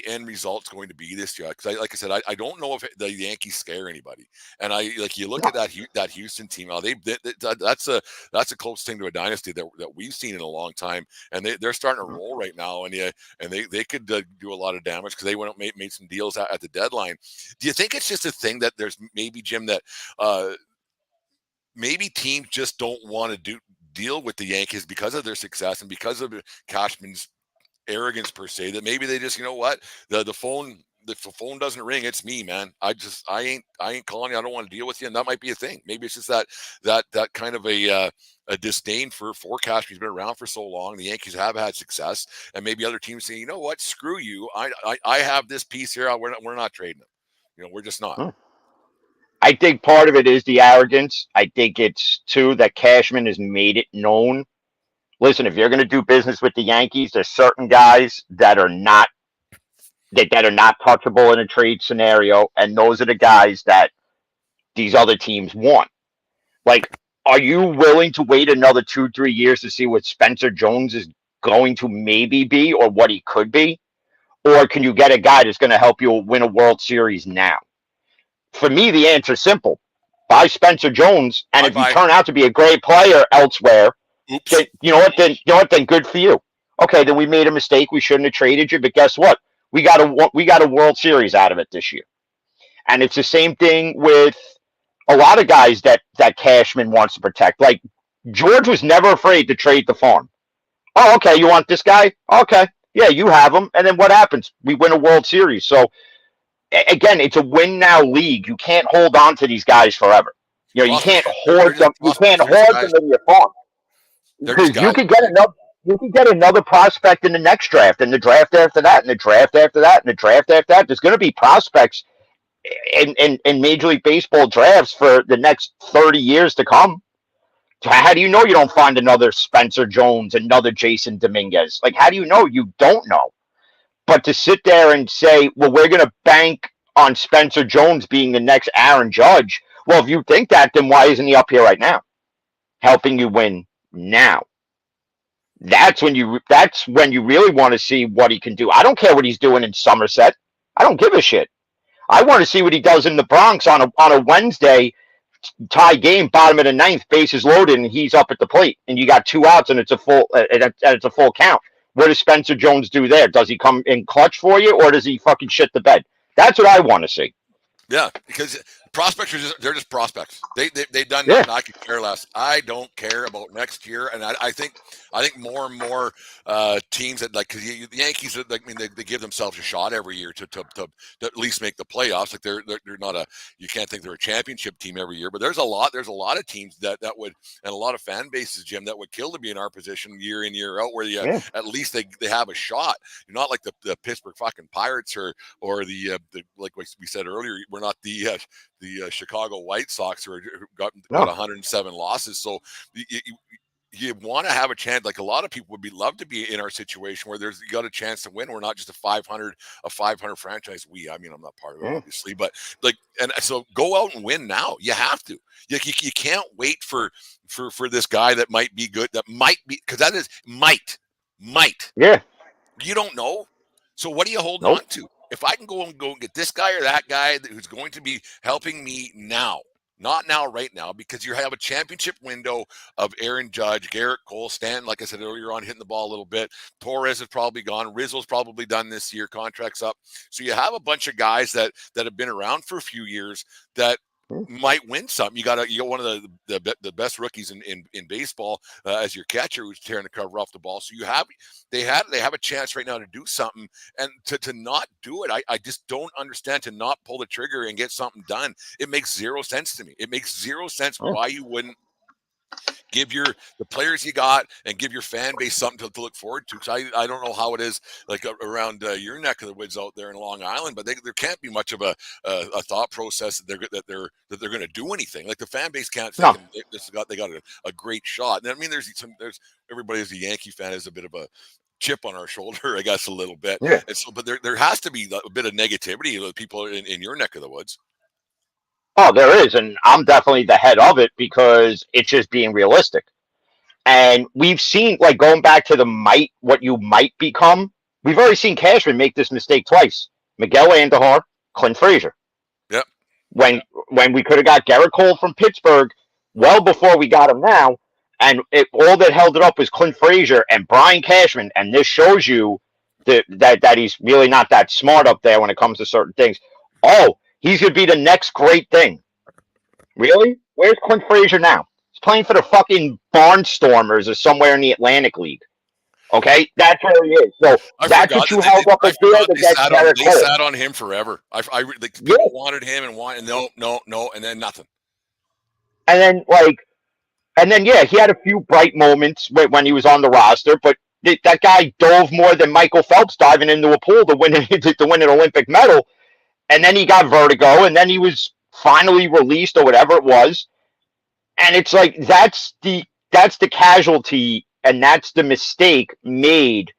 B: end result's going to be this year. Because like I said, I don't know if the Yankees scare anybody. And you look at that Houston team. That's a close thing to a dynasty that we've seen in a long time. And they're starting to roll right now. And they could do a lot of damage because they went out made some deals at the deadline. Do you think it's just a thing that there's maybe, Jim, that maybe teams just don't want to deal with the Yankees because of their success and because of Cashman's arrogance per se, that maybe they just, you know what, the phone doesn't ring, it's me, man. I ain't calling you. I don't want to deal with you. And that might be a thing. Maybe it's just that kind of a disdain for Cashman. He's been around for so long. The Yankees have had success, and maybe other teams say, you know what, screw you. I have this piece here. We're not trading him. We're just not.
C: I think part of it is the arrogance. I think it's too that Cashman has made it known. Listen, if you're going to do business with the Yankees, there's certain guys that are not touchable in a trade scenario, and those are the guys that these other teams want. Like, are you willing to wait another 2-3 years to see what Spencer Jones is going to maybe be or what he could be? Or can you get a guy that's going to help you win a World Series now? For me, the answer is simple. Buy Spencer Jones, and if you
B: Bye-bye.
C: turn out to be a great player elsewhere,
B: Oops.
C: then you know what? Then good for you. Okay, then we made a mistake. We shouldn't have traded you, but guess what? We got a World Series out of it this year. And it's the same thing with a lot of guys that Cashman wants to protect. Like George was never afraid to trade the farm. Oh, okay, you want this guy? Okay, yeah, you have him. And then what happens? We win a World Series. So again, it's a win now league. You can't hold on to these guys forever. You know, you can't hoard them. You can't hoard them in your farm because you could get another. You can get another prospect in the next draft, and the draft after that, and the draft after that, and the draft after that. There's going to be prospects in Major League Baseball drafts for the next 30 years to come. How do you know you don't find another Spencer Jones, another Jason Dominguez? Like, how do you know? You don't know. But to sit there and say, well, we're going to bank on Spencer Jones being the next Aaron Judge. Well, if you think that, then why isn't he up here right now, helping you win now? That's when you really want to see what he can do. I don't care what he's doing in Somerset. I don't give a shit. I want to see what he does in the Bronx on a Wednesday tie game, bottom of the ninth, bases loaded, and he's up at the plate, and you got 2 outs, and it's a full count. What does Spencer Jones do there? Does he come in clutch for you, or does he fucking shit the bed? That's what I want to see.
B: Yeah, because prospects they're just prospects. They've done
C: Yeah.
B: nothing. I could care less. I don't care about next year, and I think more and more teams that like, because the Yankees, like, I mean, they give themselves a shot every year to at least make the playoffs. Like they're not you can't think they're a championship team every year, but there's a lot of teams that would, and a lot of fan bases, Jim, that would kill to be in our position year in year out, where at least they have a shot. You're not like the Pittsburgh fucking Pirates or the like we said earlier. We're not the Chicago White Sox who got 107 losses. So you want to have a chance. Like a lot of people would love to be in our situation where you got a chance to win. We're not just a 500 franchise. I mean, I'm not part of it, obviously, but like, and so go out and win now. You have to. You can't wait for this guy that might be good. That might be, because that is might.
C: Yeah.
B: You don't know. So what are you holding on to? If I can go and get this guy or that guy who's going to be helping me now, not now, right now, because you have a championship window of Aaron Judge, Garrett Cole, Stanton, like I said earlier on, hitting the ball a little bit. Torres is probably gone. Rizzo's probably done this year. Contract's up. So you have a bunch of guys that have been around for a few years that might win something. You got one of the best rookies in baseball as your catcher, who's tearing the cover off the ball. So they have a chance right now to do something, and to not do it, I just don't understand. To not pull the trigger and get something done, it makes zero sense to me. It makes zero sense why you wouldn't give the players you got and give your fan base something to look forward to. Because I don't know how it is like around your neck of the woods out there in Long Island, but there can't be much of a thought process that they're going to do anything. Like the fan base can't think they got a great shot. And I mean, there's everybody as a Yankee fan is a bit of a chip on our shoulder, I guess, a little bit.
C: Yeah.
B: And so, but there has to be a bit of negativity with people in your neck of the woods.
C: Oh, there is, and I'm definitely the head of it because it's just being realistic. And we've seen, like, going back to what you might become, we've already seen Cashman make this mistake twice. Miguel Andujar, Clint Frazier.
B: Yep.
C: When we could have got Garrett Cole from Pittsburgh well before we got him now, and all that held it up was Clint Frazier and Brian Cashman, and this shows you that he's really not that smart up there when it comes to certain things. Oh, he's going to be the next great thing. Really? Where's Clint Frazier now? He's playing for the fucking Barnstormers or somewhere in the Atlantic League. Okay? That's where he is. So that's what you held up a deal to get Garrett Cole.
B: They sat on him forever. People wanted him and no, and then nothing.
C: And then, he had a few bright moments when he was on the roster, but that guy dove more than Michael Phelps diving into a pool to win an Olympic medal. And then he got vertigo, and then he was finally released or whatever it was. And it's like that's the casualty and that's the mistake made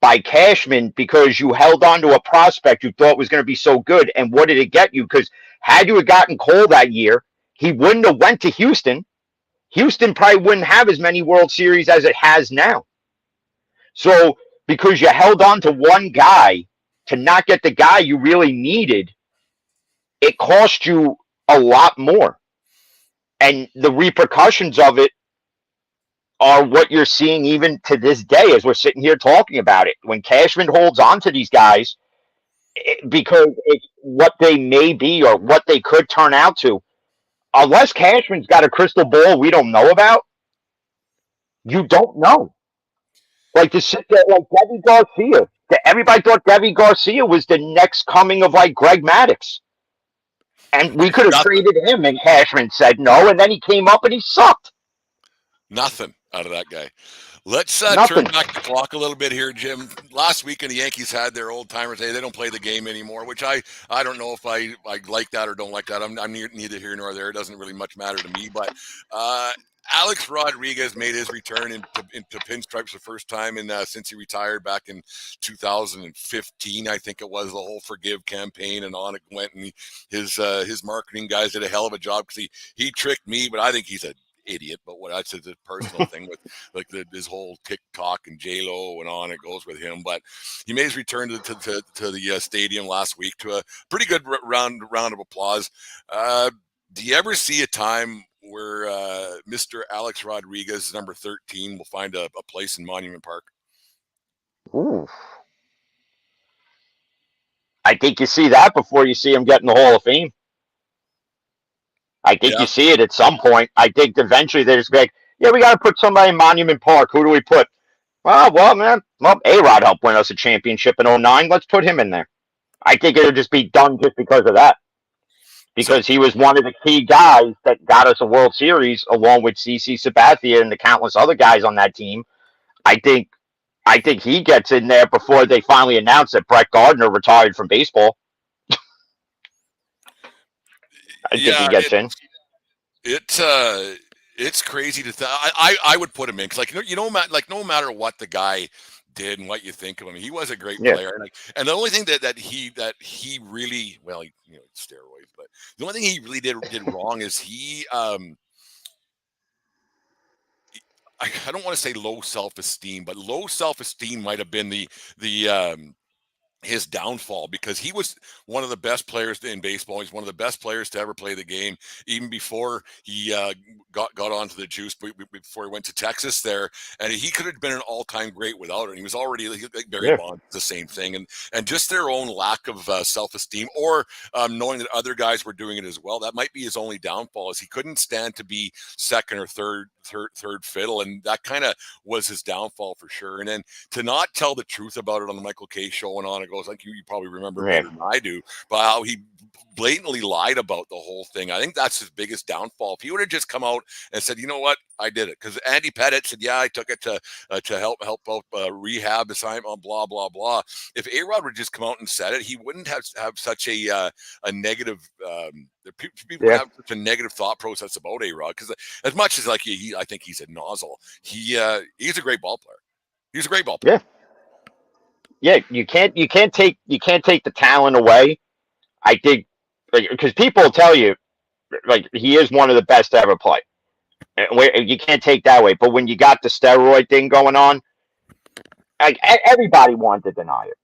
C: by Cashman because you held on to a prospect you thought was going to be so good. And what did it get you? Because had you had gotten Cole that year, he wouldn't have went to Houston. Houston probably wouldn't have as many World Series as it has now. So because you held on to one guy to not get the guy you really needed, it cost you a lot more. And the repercussions of it are what you're seeing even to this day as we're sitting here talking about it. When Cashman holds on to these guys, because it's what they may be or what they could turn out to, unless Cashman's got a crystal ball we don't know about, you don't know. Like to sit there like Debbie Garcia. Everybody thought Debbie Garcia was the next coming of like Greg Maddux. And we could have traded him, and Cashman said no, and then he came up and he sucked.
B: Nothing out of that guy. Let's turn back the clock a little bit here, Jim. Last weekend, the Yankees had their old-timers day. They don't play the game anymore, which I don't know if I like that or don't like that. I'm neither here nor there. It doesn't really much matter to me. But Alex Rodriguez made his return into pinstripes the first time since he retired back in 2015. I think it was the whole Forgive campaign, and on it went. And his marketing guys did a hell of a job because he tricked me, but I think he's a idiot, but what that's a personal thing with like his whole TikTok and J-Lo and on it goes with him. But he made his return to the stadium last week to a pretty good round of applause. Do you ever see a time where Mr. Alex Rodriguez, number 13, will find a place in Monument Park?
C: Ooh. I think you see that before you see him get in the Hall of Fame. I think you see it at some point. I think eventually they're just like, yeah, we got to put somebody in Monument Park. Who do we put? Well, man, A-Rod helped win us a championship in 2009. Let's put him in there. I think it'll just be done just because of that. Because he was one of the key guys that got us a World Series along with CC Sabathia and the countless other guys on that team. I think he gets in there before they finally announce that Brett Gardner retired from baseball. I think he gets in.
B: It's crazy to think. I would put him in because no matter what the guy did and what you think of him, he was a great player. And the only thing that he really steroids, but the only thing he really did wrong is I don't want to say low self-esteem, but low self-esteem might have been his downfall because he was one of the best players in baseball. He's one of the best players to ever play the game, even before he got onto the juice, before he went to Texas there. And he could have been an all-time great without it. He was already like Barry Bonds, the same thing. And just their own lack of self-esteem or knowing that other guys were doing it as well. That might be his only downfall is he couldn't stand to be second or third fiddle. And that kind of was his downfall for sure. And then to not tell the truth about it on the Michael Kay show and on it goes, like you probably remember better than I do, but how he blatantly lied about the whole thing. I think that's his biggest downfall. If he would have just come out and said, you know what, I did it. Because Andy Pettitte said, yeah, I took it to help out rehab assignment, blah, blah, blah. If A-Rod would just come out and said it, he wouldn't have such a negative people have such a negative thought process about A-Rod. Because as much as I think he's a nozzle, he's a great ball player. He's a great ball player.
C: Yeah, you can't take the talent away. I think because people tell you like he is one of the best to ever play. You can't take that away. But when you got the steroid thing going on, like everybody wanted to deny it.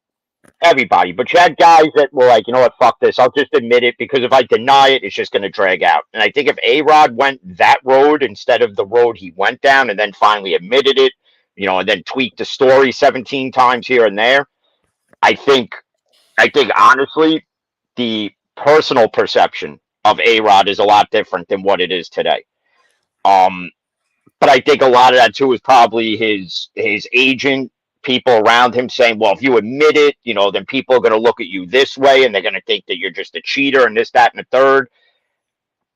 C: Everybody, but you had guys that were like, you know what, fuck this. I'll just admit it because if I deny it, it's just going to drag out. And I think if A-Rod went that road instead of the road he went down and then finally admitted it, and then tweaked the story 17 times here and there, I think honestly, the personal perception of A-Rod is a lot different than what it is today. But I think a lot of that too is probably his agent, people around him saying, well, if you admit it, then people are going to look at you this way and they're going to think that you're just a cheater and this, that, and the third.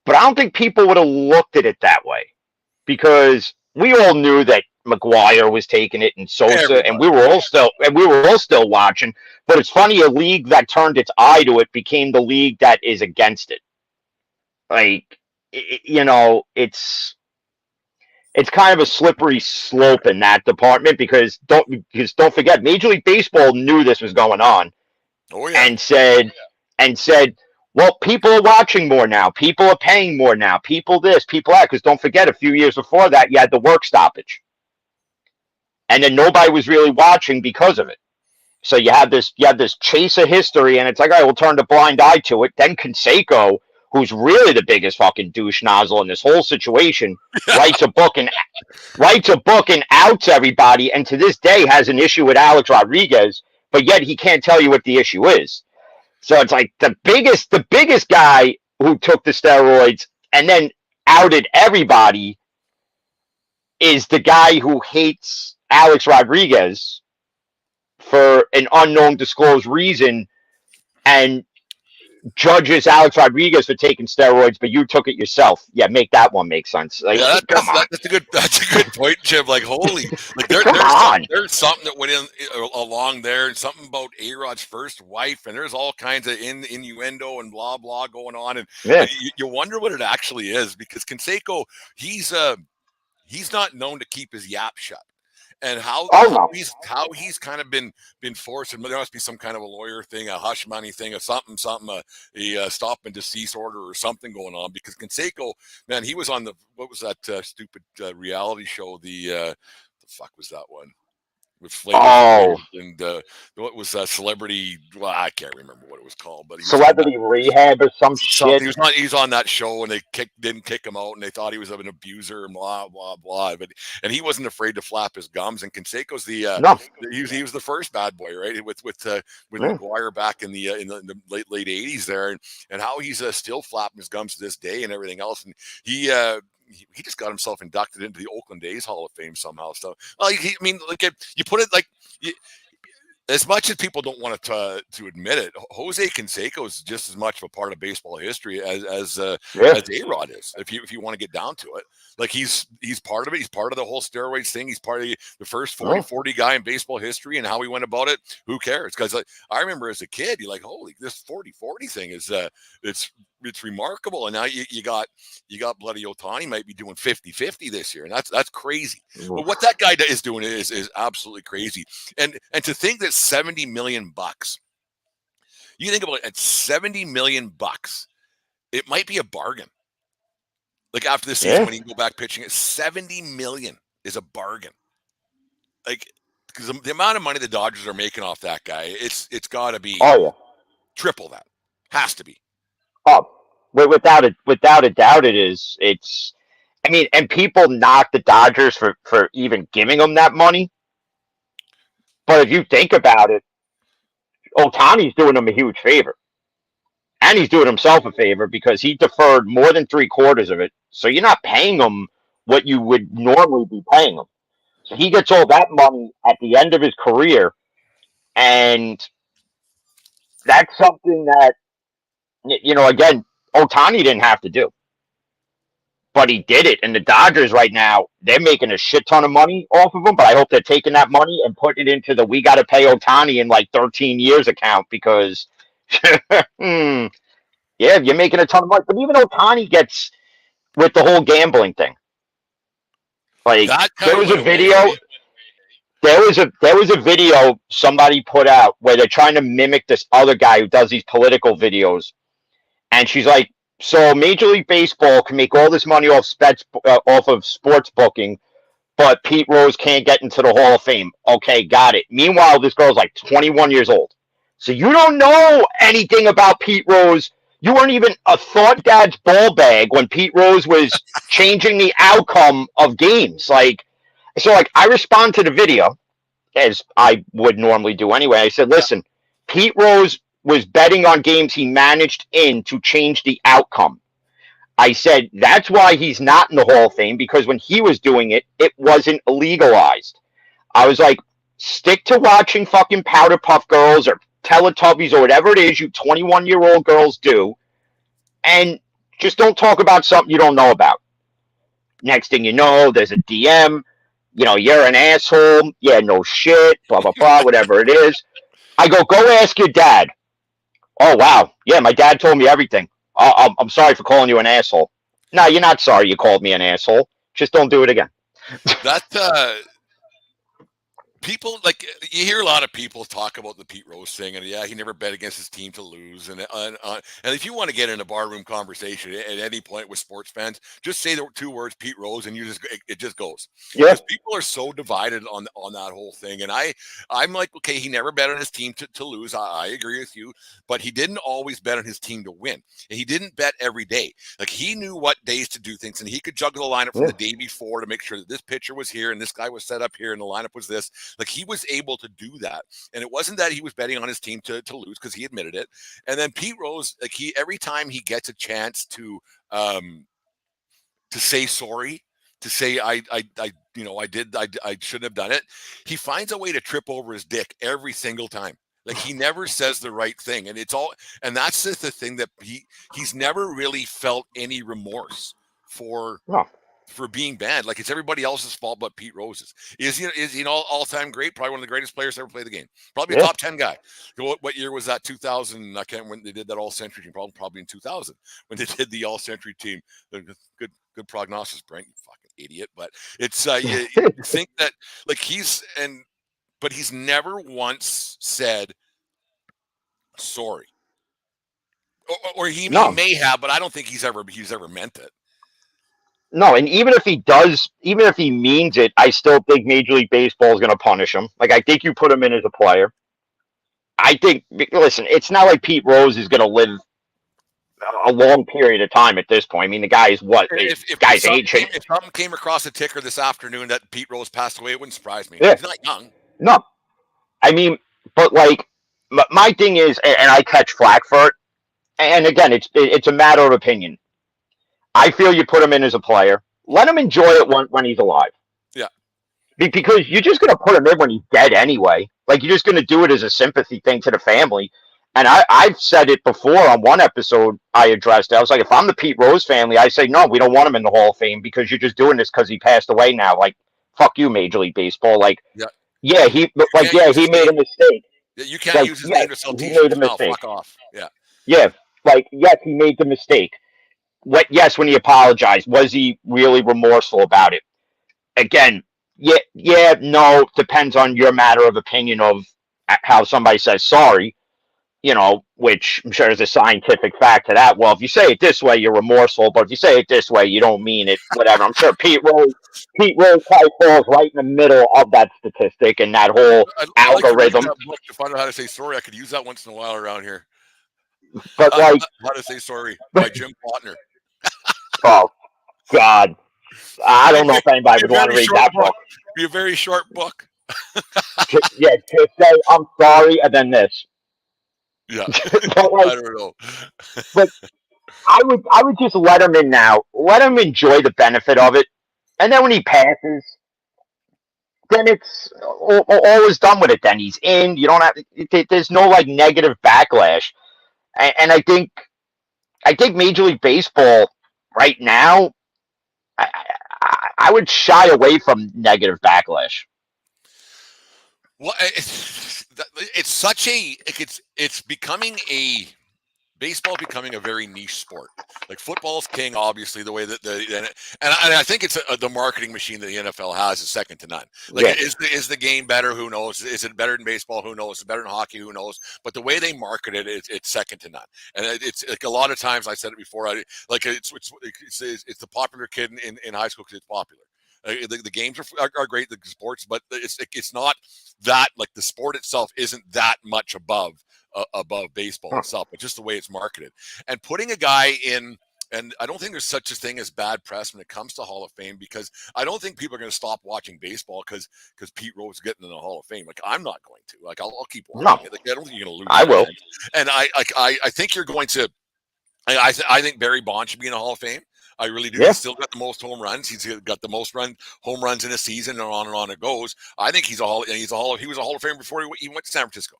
C: But I don't think people would have looked at it that way because we all knew that McGuire was taking it and Sosa, and we were all still watching. But it's funny, a league that turned its eye to it became the league that is against it. Like, it's kind of a slippery slope in that department because don't forget, Major League Baseball knew this was going on
B: Oh yeah.
C: and said, well, people are watching more now, people are paying more now, people this, people that. Because don't forget, a few years before that, you had the work stoppage, and then nobody was really watching because of it. So you have this chase of history, and it's like, all right, we'll turn the blind eye to it. Then Conseco, who's really the biggest fucking douche nozzle in this whole situation, writes a book and outs everybody, and to this day has an issue with Alex Rodriguez, but yet he can't tell you what the issue is. So it's like the biggest guy who took the steroids and then outed everybody is the guy who hates Alex Rodriguez for an unknown disclosed reason and judges Alex Rodriguez for taking steroids, but you took it yourself. Yeah, make that one make sense. Like,
B: Yeah,
C: come on.
B: that's a good point, Jim. Like, holy, like
C: Come on.
B: there's something that went in along there, and something about A-Rod's first wife, and there's all kinds of innuendo and blah blah going on, and
C: Yeah.
B: you wonder what it actually is, because Canseco, he's not known to keep his yap shut. And how
C: Oh
B: he's kind of been forced, and there must be some kind of a lawyer thing, a hush money thing, a something, a stop and decease order or something going on, because Canseco, man, he was on what was that stupid reality show? The fuck was that one? With Flavor
C: Oh,
B: and what was that celebrity? Well, I can't remember what it was called, but he was on that.
C: Celebrity Rehab or some shit.
B: He was on that show, and they didn't kick him out, and they thought he was an abuser and blah blah blah. And he wasn't afraid to flap his gums. And Canseco's
C: No.
B: he was the first bad boy, right? With
C: Yeah.
B: McGuire back in the late '80s there, and how he's still flapping his gums to this day and everything else. And he just got himself inducted into the Oakland A's Hall of Fame somehow. So, well, I mean, like, you put it like. As much as people don't want to admit it, Jose Canseco is just as much of a part of baseball history as A-Rod is. If you want to get down to it, like he's part of it. He's part of the whole steroids thing. He's part of the first 40-40 guy in baseball history, and how he went about it. Who cares? Because I remember as a kid, you're like, holy, this 40-40 thing is it's remarkable. And now you got bloody Ohtani might be doing 50-50 this year, and that's crazy. But what that guy is doing is absolutely crazy. And to think that $70 million, you think about it, at $70 million, it might be a bargain. Like, after the season, when you go back pitching, at $70 million is a bargain. Like, because the amount of money the Dodgers are making off that guy, it's got to be triple that. Has to be.
C: Oh, without a doubt, it is. I mean, and people knock the Dodgers for even giving them that money. But if you think about it, Otani's doing them a huge favor. And he's doing himself a favor because he deferred more than 3/4 of it. So you're not paying him what you would normally be paying him. So he gets all that money at the end of his career. And that's something that, again, Otani didn't have to do. But he did it. And the Dodgers right now, they're making a shit ton of money off of him. But I hope they're taking that money and putting it into the we got to pay Otani in like 13 years account, because, yeah, you're making a ton of money. But even Otani gets with the whole gambling thing. Like, there was a video. There was a video somebody put out where they're trying to mimic this other guy who does these political videos. And she's like, so Major League Baseball can make all this money off of sports booking, but Pete Rose can't get into the Hall of Fame. Okay, got it. Meanwhile, this girl's like 21 years old. So you don't know anything about Pete Rose. You weren't even a thought dad's ball bag when Pete Rose was changing the outcome of games. I respond to the video, as I would normally do anyway. I said, listen, Pete Rose was betting on games he managed to change the outcome. I said, that's why he's not in the Hall of Fame, because when he was doing it, it wasn't legalized. I was like, stick to watching fucking Powder Puff Girls or Teletubbies or whatever it is you 21-year-old girls do, and just don't talk about something you don't know about. Next thing you know, there's a DM, you're an asshole, yeah, no shit, blah, blah, blah, whatever it is. I go ask your dad. Oh, wow. Yeah, my dad told me everything. I'm sorry for calling you an asshole. No, you're not sorry you called me an asshole. Just don't do it again.
B: That people like you hear a lot of people talk about the Pete Rose thing, and yeah, he never bet against his team to lose. And if you want to get in a barroom conversation at any point with sports fans, just say the two words Pete Rose, and it just goes
C: Yeah.
B: because people are so divided on that whole thing. And I'm like, okay, he never bet on his team to lose. I agree with you, but he didn't always bet on his team to win. And he didn't bet every day. Like he knew what days to do things, and he could juggle the lineup from
C: Yeah.
B: the day before to make sure that this pitcher was here and this guy was set up here and the lineup was this. Like he was able to do that. And it wasn't that he was betting on his team to lose because he admitted it. And then Pete Rose, like every time he gets a chance to say sorry, to say I shouldn't have done it, he finds a way to trip over his dick every single time. Like he never says the right thing. And that's just the thing that he's never really felt any remorse for
C: No.
B: being banned. Like it's everybody else's fault but Pete Rose's. Is he an all-time great? Probably one of the greatest players to ever play the game. Probably a
C: Yeah.
B: top 10 guy. What year was that? 2000. I can't remember when they did that all-century team. Probably in 2000 when they did the all-century team. Good prognosis, Brent. You fucking idiot. But it's you think that like but he's never once said sorry. Or he
C: No.
B: may have, but I don't think he's ever meant it.
C: No, and even if he does, even if he means it, I still think Major League Baseball is going to punish him. Like, I think you put him in as a player. I think, listen, it's not like Pete Rose is going to live a long period of time at this point. I mean, the guy is what? Guy's ancient.
B: If something came across the ticker this afternoon that Pete Rose passed away, it wouldn't surprise me.
C: Yeah.
B: He's not young.
C: No. I mean, but like, my thing is, and I catch flack for it, and again, it's a matter of opinion. I feel you put him in as a player. Let him enjoy it when he's alive.
B: Yeah.
C: Because you're just going to put him in when he's dead anyway. Like, you're just going to do it as a sympathy thing to the family. And I've said it before on one episode I addressed it. I was like, if I'm the Pete Rose family, I say, no, we don't want him in the Hall of Fame because you're just doing this because he passed away now. Like, fuck you, Major League Baseball. Like, he made a mistake.
B: You can't use his name to sell
C: t-shirts. He made a mistake.
B: Fuck off. Yeah.
C: Yeah. Like, yes, he made the mistake. Yes, when he apologized, was he really remorseful about it? Again, no, depends on your matter of opinion of how somebody says sorry, which I'm sure there's a scientific fact to that. Well, if you say it this way, you're remorseful, but if you say it this way, you don't mean it, whatever. I'm sure Pete Rose probably falls right in the middle of that statistic and that whole algorithm.
B: Like book to find out how to say sorry. I could use that once in a while around here.
C: But like,
B: how to say sorry by Jim Plotner.
C: Oh, God. I don't know if anybody would want to read that book.
B: Be a very short book.
C: Just say, I'm sorry, and then this.
B: Yeah.
C: Like,
B: I don't know.
C: But I would just let him in now. Let him enjoy the benefit of it. And then when he passes, then it's all is done with it. Then he's in. You don't have, there's no like negative backlash. And I think Major League Baseball right now, I would shy away from negative backlash.
B: Well, it's such a it's becoming a baseball becoming a very niche sport. Like football's king, obviously, the way that and I think it's the marketing machine that the NFL has is second to none. Like, yeah. Is the game better? Who knows? Is it better than baseball? Who knows? Is it better than hockey? Who knows? But the way they market it, it's second to none. And it's like a lot of times I said it before. It's the popular kid in high school because it's popular. The games are great, the sports, but it's not that, like, the sport itself isn't that much above baseball itself, but just the way it's marketed. And putting a guy in, and I don't think there's such a thing as bad press when it comes to Hall of Fame, because I don't think people are going to stop watching baseball because Pete Rose is getting in the Hall of Fame. Like, I'm not going to. Like, I'll keep watching it. Like, I don't think you're going to lose.
C: I will.
B: And I think you're going to. I think Barry Bonds should be in the Hall of Fame. I really do. Yeah. He's still got the most home runs. He's got the most home runs in a season, and on it goes. I think he was a Hall of Fame before he went to San Francisco.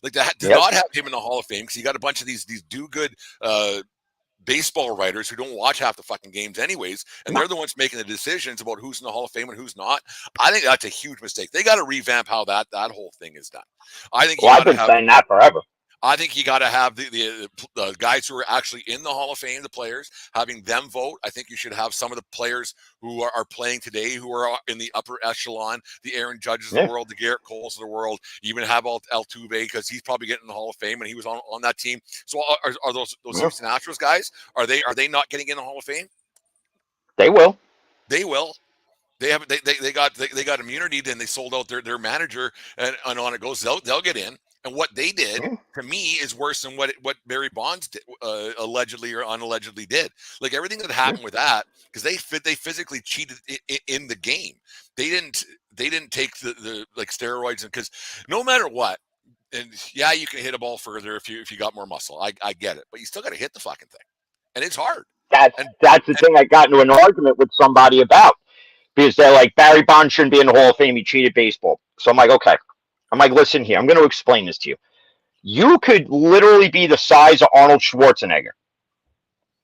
B: Like, to not have him in the Hall of Fame, because you got a bunch of these do-good baseball writers who don't watch half the fucking games anyways, and they're the ones making the decisions about who's in the Hall of Fame and who's not. I think that's a huge mistake. They got to revamp how that whole thing is done. I think.
C: Well, I've been saying that forever.
B: I think you got to have the guys who are actually in the Hall of Fame, the players, having them vote. I think you should have some of the players who are playing today, who are in the upper echelon, the Aaron Judges of the
C: Yeah.
B: world, the Garrett Coles of the world. You even have Altuve, because he's probably getting in the Hall of Fame and he was on that team. So are those
C: Yeah.
B: Houston Astros guys? Are they not getting in the Hall of Fame?
C: They will.
B: They will. They got immunity. Then they sold out their manager, and on it goes. They'll get in. And what they did,
C: Yeah.
B: to me, is worse than what Barry Bonds did, allegedly or unallegedly did. Like everything that happened with that, because they physically cheated in the game. They didn't take the like steroids, because no matter what, and yeah, you can hit a ball further if you got more muscle. I get it, but you still got to hit the fucking thing, and it's hard.
C: That's
B: And
C: that's the thing I got into an argument with somebody about, because they're like, Barry Bonds shouldn't be in the Hall of Fame. He cheated baseball. So I'm like, okay. I'm like, listen here. I'm going to explain this to you. You could literally be the size of Arnold Schwarzenegger,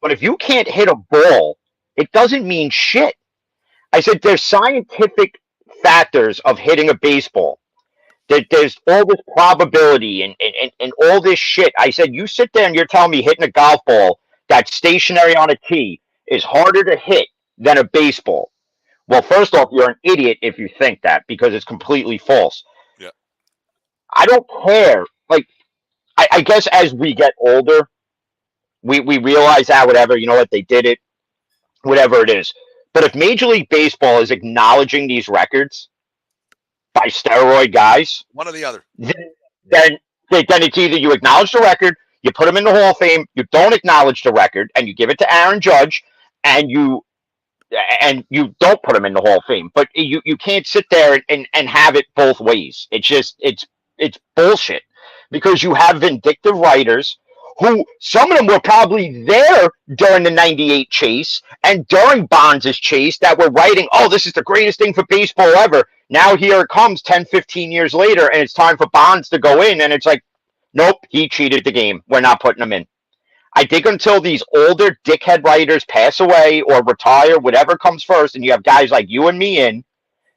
C: but if you can't hit a ball, it doesn't mean shit. I said there's scientific factors of hitting a baseball. There's all this probability and all this shit. I said, you sit there and you're telling me hitting a golf ball that's stationary on a tee is harder to hit than a baseball. Well, first off, you're an idiot if you think that, because it's completely false.
B: yeah,
C: I don't care. Like, I guess as we get older, we realize that whatever, you know what, they did it, whatever it is. But if Major League Baseball is acknowledging these records by steroid guys,
B: one or the other.
C: then then it's either you acknowledge the record, you put him in the Hall of Fame, you don't acknowledge the record, and you give it to Aaron Judge, and you don't put him in the Hall of Fame. But you can't sit there and have it both ways. It's bullshit, because you have vindictive writers who, some of them were probably there during the 98 chase and during Bonds' chase, that were writing, oh, this is the greatest thing for baseball ever. Now here it comes 10, 15 years later, and it's time for Bonds to go in, and it's like, nope, he cheated the game. We're not putting him in. I think until these older dickhead writers pass away or retire, whatever comes first, and you have guys like you and me in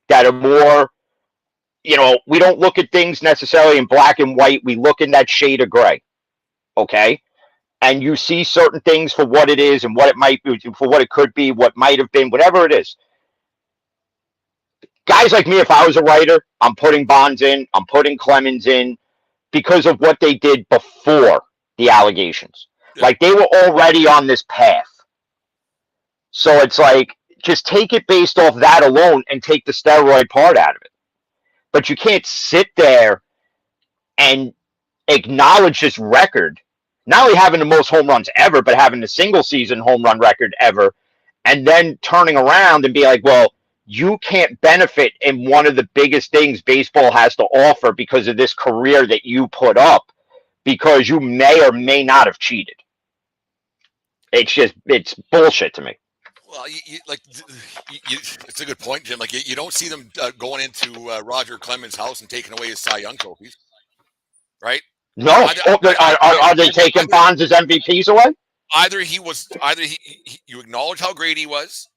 C: that are more, we don't look at things necessarily in black and white. We look in that shade of gray. Okay? And you see certain things for what it is and what it might be, for what it could be, what might have been, whatever it is. Guys like me, if I was a writer, I'm putting Bonds in, I'm putting Clemens in, because of what they did before the allegations.
B: Yeah.
C: Like, they were already on this path. So it's like, just take it based off that alone and take the steroid part out of it. But you can't sit there and acknowledge this record, not only having the most home runs ever, but having the single season home run record ever, and then turning around and be like, well, you can't benefit in one of the biggest things baseball has to offer because of this career that you put up, because you may or may not have cheated. It's bullshit to me.
B: Well, it's a good point, Jim. Like, you don't see them going into Roger Clemens' house and taking away his Cy Young trophies, right?
C: No. Are they taking Bonds as MVPs away?
B: Either you acknowledge how great he was,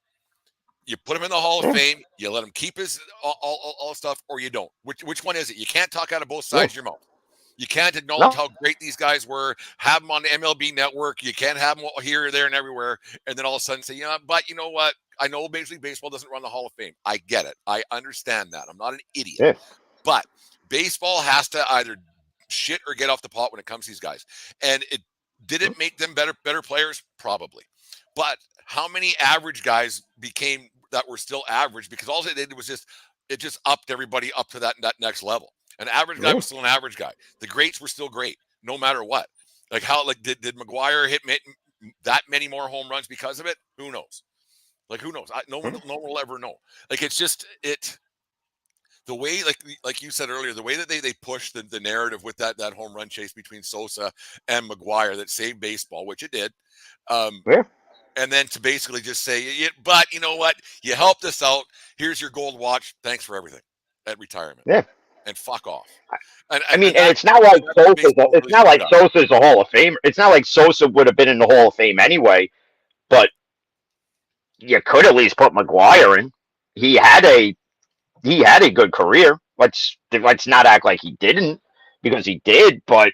B: you put him in the Hall of Fame, you let him keep his all stuff, or you don't. Which one is it? You can't talk out of both sides of your mouth. You can't acknowledge how great these guys were, have them on the MLB network. You can't have them here, there, and everywhere, and then all of a sudden say, but you know what? I know Major League Baseball doesn't run the Hall of Fame. I get it. I understand that. I'm not an idiot.
C: Yeah.
B: But baseball has to either shit or get off the pot when it comes to these guys. And did it make them better players? Probably. But how many average guys became that were still average because all they did was it just upped everybody up to that next level. An average guy was still an average guy. The greats were still great, no matter what. Like did McGuire hit that many more home runs because of it? Who knows? Like, who knows? No one will ever know. Like, it's just the way, like you said earlier, the way that they push the narrative with that home run chase between Sosa and McGuire that saved baseball, which it did. And then to basically just say, but you know what? You helped us out. Here's your gold watch. Thanks for everything at retirement.
C: Yeah.
B: And fuck off.
C: And it's not like Sosa's a Hall of Famer. It's not like Sosa would have been in the Hall of Fame anyway, but you could at least put McGuire in. He had a good career. Let's not act like he didn't, because he did, but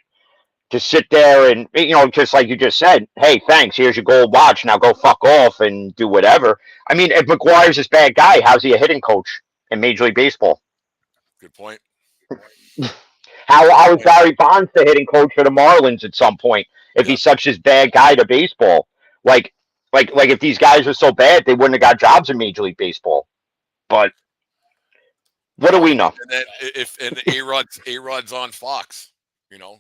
C: to sit there and, just like you just said, hey, thanks, here's your gold watch, now go fuck off and do whatever. I mean, if McGuire's this bad guy, how's he a hitting coach in Major League Baseball?
B: Good point.
C: How is Barry Bonds the hitting coach for the Marlins at some point if
B: Yeah.
C: he's such this bad guy to baseball? Like if these guys were so bad, they wouldn't have got jobs in Major League Baseball. But what do we know?
B: And then if A-Rod's on Fox,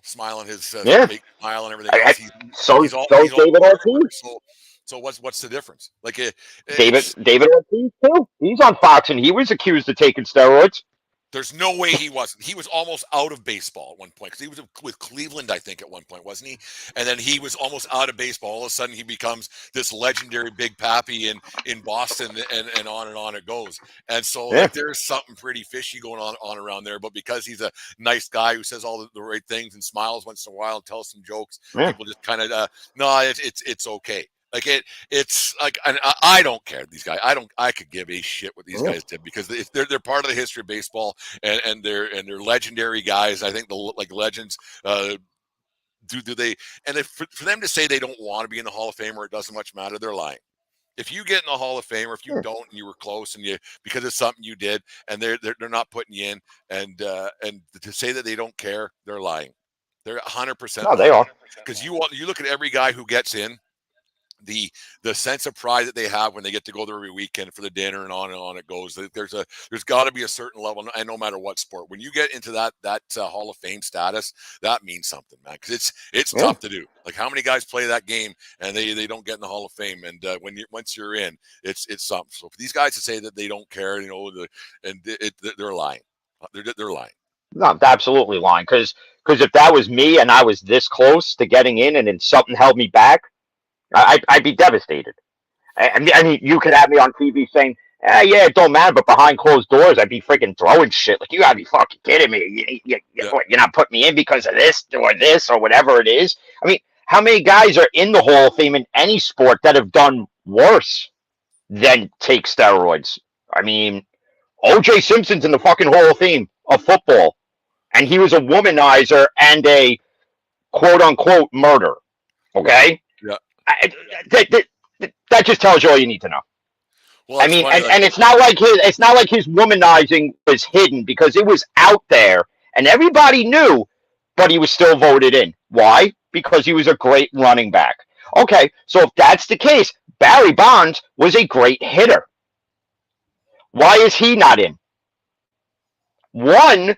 B: smiling his
C: Yeah.
B: fake smile and everything else.
C: So
B: He's all
C: David Ortiz.
B: So what's the difference? Like
C: David Ortiz too. He's on Fox, and he was accused of taking steroids.
B: There's no way he wasn't. He was almost out of baseball at one point because he was with Cleveland, I think, at one point, wasn't he? And then he was almost out of baseball. All of a sudden, he becomes this legendary Big Pappy in Boston, and on it goes. And so like, there's something pretty fishy going on around there. But because he's a nice guy who says all the right things and smiles once in a while and tells some jokes, people just kind of no, it's okay. Like it's like, and I don't care. These guys, I could give a shit what these guys did because if they're part of the history of baseball and they're legendary guys. I think like legends. Do they? And if for them to say they don't want to be in the Hall of Fame or it doesn't much matter, they're lying. If you get in the Hall of Fame, or if you don't, and you were close, and you because of something you did, and they're not putting you in, and to say that they don't care, they're lying. They're 100%.
C: No, they are.
B: Because you look at every guy who gets in. The sense of pride that they have when they get to go there every weekend for the dinner and on it goes. There's got to be a certain level, and no matter what sport, when you get into that Hall of Fame status, that means something, man. Because it's tough to do. Like how many guys play that game and they don't get in the Hall of Fame, and once you're in, it's something. So for these guys to say that they don't care, they're lying. They're lying.
C: No, I'm absolutely lying. Because if that was me and I was this close to getting in, and then something held me back, I'd be devastated. I mean, you could have me on TV saying, yeah, it don't matter, but behind closed doors, I'd be freaking throwing shit. Like, you gotta be fucking kidding me. You're not putting me in because of this or whatever it is. I mean, how many guys are in the Hall of Fame in any sport that have done worse than take steroids? I mean, O.J. Simpson's in the fucking Hall of Fame of football, and he was a womanizer and a quote-unquote murderer, okay?
B: Yeah.
C: That just tells you all you need to know.
B: Well,
C: I mean, and it's not like his womanizing was hidden because it was out there and everybody knew, but he was still voted in. Why? Because he was a great running back. Okay, so if that's the case, Barry Bonds was a great hitter. Why is he not in? One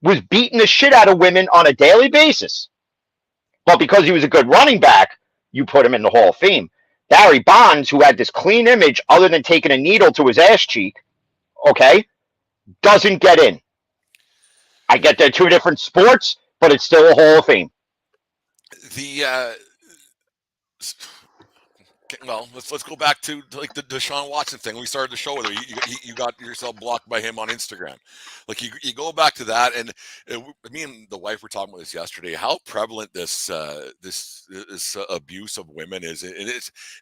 C: was beating the shit out of women on a daily basis. But because he was a good running back, you put him in the Hall of Fame. Barry Bonds, who had this clean image other than taking a needle to his ass cheek, okay, doesn't get in. I get they're two different sports, but it's still a Hall of Fame.
B: Well, let's go back to like the Deshaun Watson thing. We started the show with you got yourself blocked by him on Instagram. Like you go back to that, and me and the wife were talking about this yesterday. How prevalent this abuse of women is.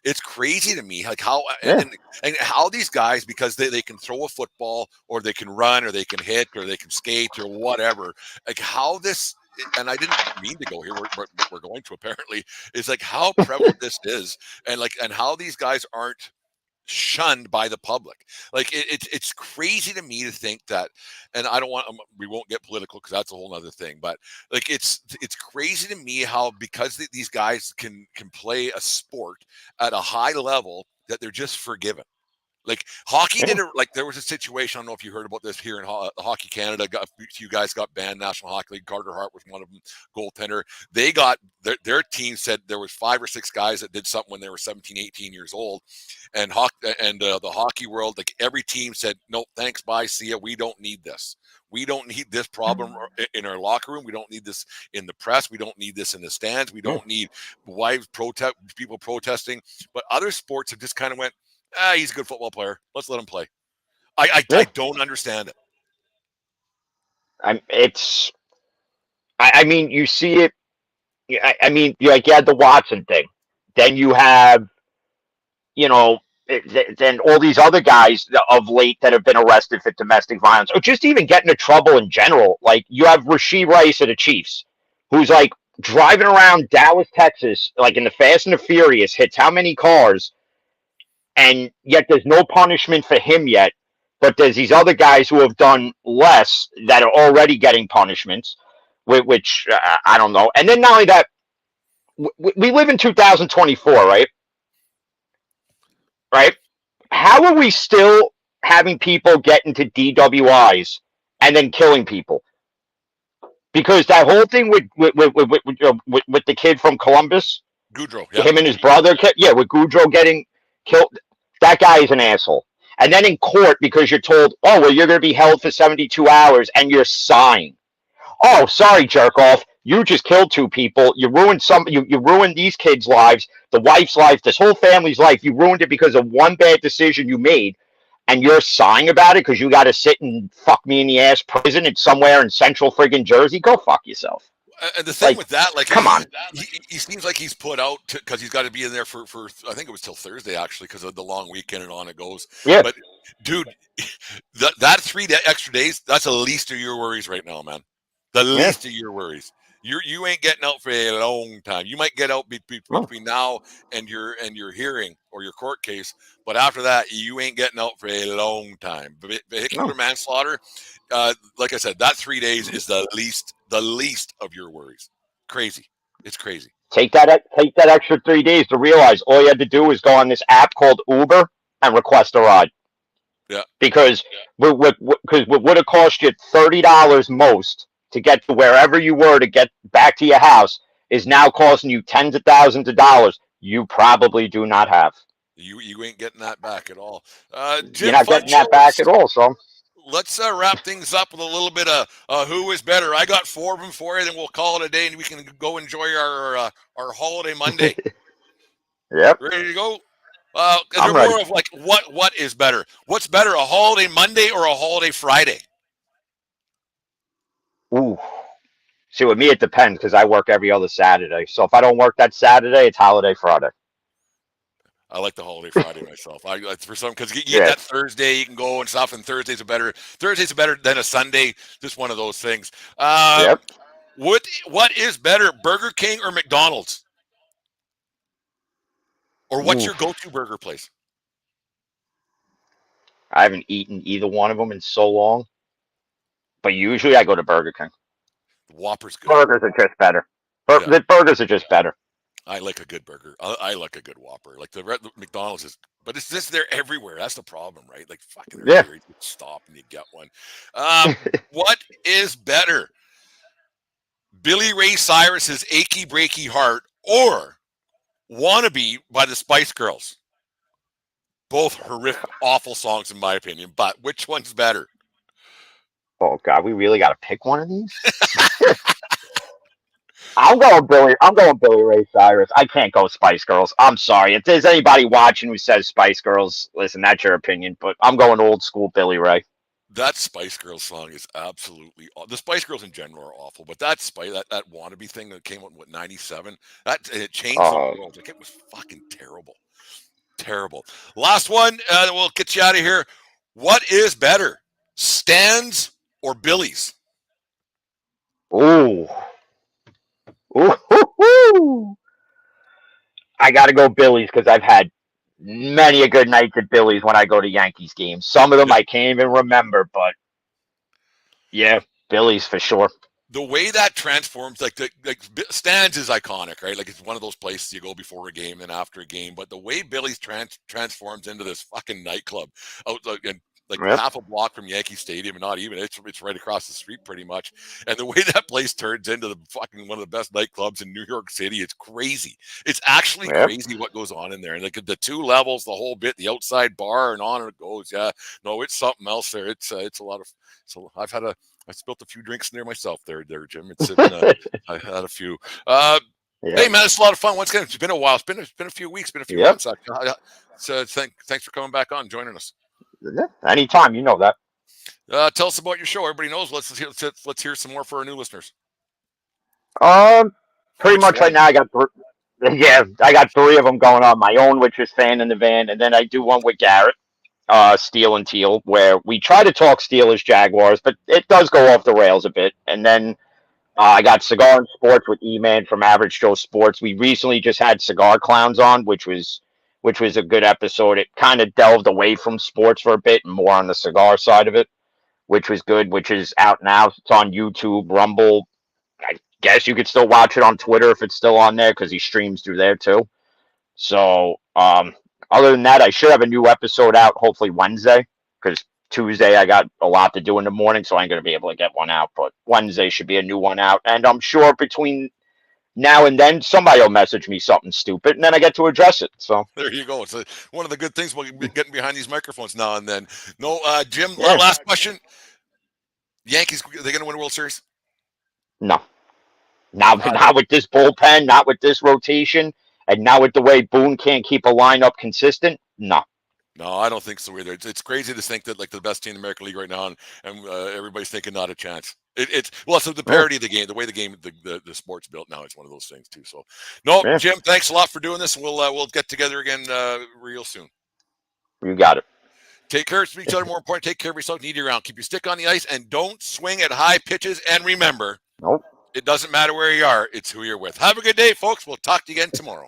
B: It's crazy to me. Like how and how these guys, because they can throw a football or they can run or they can hit or they can skate or whatever. Like how this. And I didn't mean to go here. We're going to apparently. It's like how prevalent this is, and how these guys aren't shunned by the public. Like it's crazy to me to think that. And I don't want. We won't get political because that's a whole other thing. But like it's crazy to me how because these guys can play a sport at a high level that they're just forgiven. Like hockey did it. Like there was a situation. I don't know if you heard about this here in Hockey Canada. A few guys got banned. National Hockey League. Carter Hart was one of them. Goaltender. They got their team said there was 5 or 6 guys that did something when they were 17, 18 years old, and the hockey world, like every team said, no, thanks, bye, see ya. We don't need this. We don't need this problem in our locker room. We don't need this in the press. We don't need this in the stands. We don't need people protesting. But other sports have just kind of went. He's a good football player. Let's let him play. I don't understand
C: it. I mean, you see it. I mean, you had the Watson thing. Then you have, then all these other guys of late that have been arrested for domestic violence or just even getting into trouble in general. Like you have Rashee Rice of the Chiefs. who's like driving around Dallas, Texas, like in the Fast and the Furious, hits how many cars, and yet there's no punishment for him yet. But there's these other guys who have done less that are already getting punishments, which I don't know. And then not only that, we live in 2024, right? Right? How are we still having people get into DWIs and then killing people? Because that whole thing with the kid from Columbus,
B: Goudreau, yeah.
C: him and his brother, with Goudreau getting killed, that guy is an asshole. And then in court, because you're told, oh, well, you're going to be held for 72 hours, and you're sighing. Oh, sorry, jerk off. You just killed two people. You ruined you ruined these kids' lives, the wife's life, this whole family's life. You ruined it because of one bad decision you made, and you're sighing about it because you got to sit in fuck me in the ass prison in somewhere in central friggin' Jersey. Go fuck yourself.
B: And the thing with that, like,
C: come on,
B: he seems like he's put out because he's got to be in there for I think it was till Thursday actually because of the long weekend and on it goes.
C: Yeah.
B: But dude, that 3 extra days, that's the least of your worries right now, man. The least of your worries. You ain't getting out for a long time. You might get out between now and your hearing or your court case, but after that, you ain't getting out for a long time. Vehicular manslaughter, like I said, that 3 days is the least of your worries. Crazy. It's crazy.
C: Take that extra 3 days to realize all you had to do was go on this app called Uber and request a ride.
B: Yeah.
C: Because what would have cost you $30 most to get to wherever you were to get back to your house is now costing you tens of thousands of dollars you probably do not have.
B: You ain't getting that back at all.
C: You're not getting that back at all, so.
B: Let's wrap things up with a little bit of who is better. I got 4 of them for you, then we'll call it a day, and we can go enjoy our holiday Monday.
C: Yep.
B: Ready to go?
C: I'm
B: they're
C: ready.
B: more of like what is better? What's better, a holiday Monday or a holiday Friday?
C: Ooh. See, with me, it depends because I work every other Saturday. So if I don't work that Saturday, it's holiday Friday.
B: I like the holiday Friday myself. For some because you get that Thursday, you can go and stuff, and Thursdays are better than a Sunday. Just one of those things.
C: Yep.
B: What is better, Burger King or McDonald's? Or what's your go-to burger place?
C: I haven't eaten either one of them in so long, but usually I go to Burger King.
B: Whopper's good.
C: Burgers are just better. The burgers are just better.
B: I like a good burger. I like a good Whopper. Like the McDonald's is, but it's just they're everywhere. That's the problem, right? Like fucking everywhere. You stop and you get one. What is better, Billy Ray Cyrus's "Achy Breaky Heart" or "Wannabe" by the Spice Girls? Both horrific, awful songs in my opinion. But which one's better?
C: Oh God, we really got to pick one of these. I'm going Billy Ray Cyrus. I can't go Spice Girls. I'm sorry. If there's anybody watching who says Spice Girls, listen, that's your opinion. But I'm going old school Billy Ray.
B: That Spice Girls song is absolutely the Spice Girls in general are awful, but that wannabe thing that came out in '97, it changed the world. Like it was fucking terrible. Terrible. Last one, we'll get you out of here. What is better, Stan's or Billy's?
C: Ooh. I got to go Billy's because I've had many a good night at Billy's when I go to Yankees games. Some of them I can't even remember, but yeah, Billy's for sure.
B: The way that transforms, like Stan's is iconic, right? Like it's one of those places you go before a game and after a game. But the way Billy's transforms into this fucking nightclub out half a block from Yankee Stadium, and not even it's right across the street pretty much. And the way that place turns into the fucking one of the best nightclubs in New York City, it's crazy. It's actually crazy what goes on in there. And like the 2 levels, the whole bit, the outside bar, and on it goes. Yeah, no, it's something else there. It's a lot of. So I spilled a few drinks in there myself there, Jim. It's been I had a few. Hey man, it's a lot of fun. Once again, it's been a while. It's been a few weeks, been a few months. So thanks for coming back on, joining us.
C: Anytime, you know that.
B: Tell us about your show. Everybody knows. Let's hear some more for our new listeners.
C: Pretty much right now I got I got 3 of them going on. My own, which is Fan in the Van, and then I do one with Garrett, Steel and Teal, where we try to talk Steelers Jaguars, but it does go off the rails a bit. And then I got Cigar and Sports with E-Man from Average Joe Sports. We recently just had Cigar Clowns on, which was a good episode. It kind of delved away from sports for a bit and more on the cigar side of it, which was good, which is out now. It's on YouTube, Rumble. I guess you could still watch it on Twitter if it's still on there because he streams through there too. So, other than that, I should have a new episode out hopefully Wednesday because Tuesday I got a lot to do in the morning, so I ain't gonna be able to get one out. But Wednesday should be a new one out, and I'm sure between now and then somebody will message me something stupid, and then I get to address it. So
B: There you go. It's one of the good things about getting behind these microphones now and then. No, Jim,
C: yeah,
B: last question. Yankees, are they going to win a World Series?
C: no, not with this bullpen, not with this rotation, and now with the way Boone can't keep a lineup consistent. No.
B: No, I don't think so either. It's crazy to think that like the best team in the American League right now, and everybody's thinking not a chance. So the
C: Yeah,
B: parity of the game, the way the sport's built now, it's one of those things too. So, no,
C: yeah,
B: Jim, thanks a lot for doing this, and we'll get together again real soon.
C: you got it.
B: Take care of each other. More important, take care of yourself. Need you around. Keep your stick on the ice, and don't swing at high pitches. And remember,
C: Nope.
B: it doesn't matter where you are; it's who you're with. Have a good day, folks. We'll talk to you again tomorrow.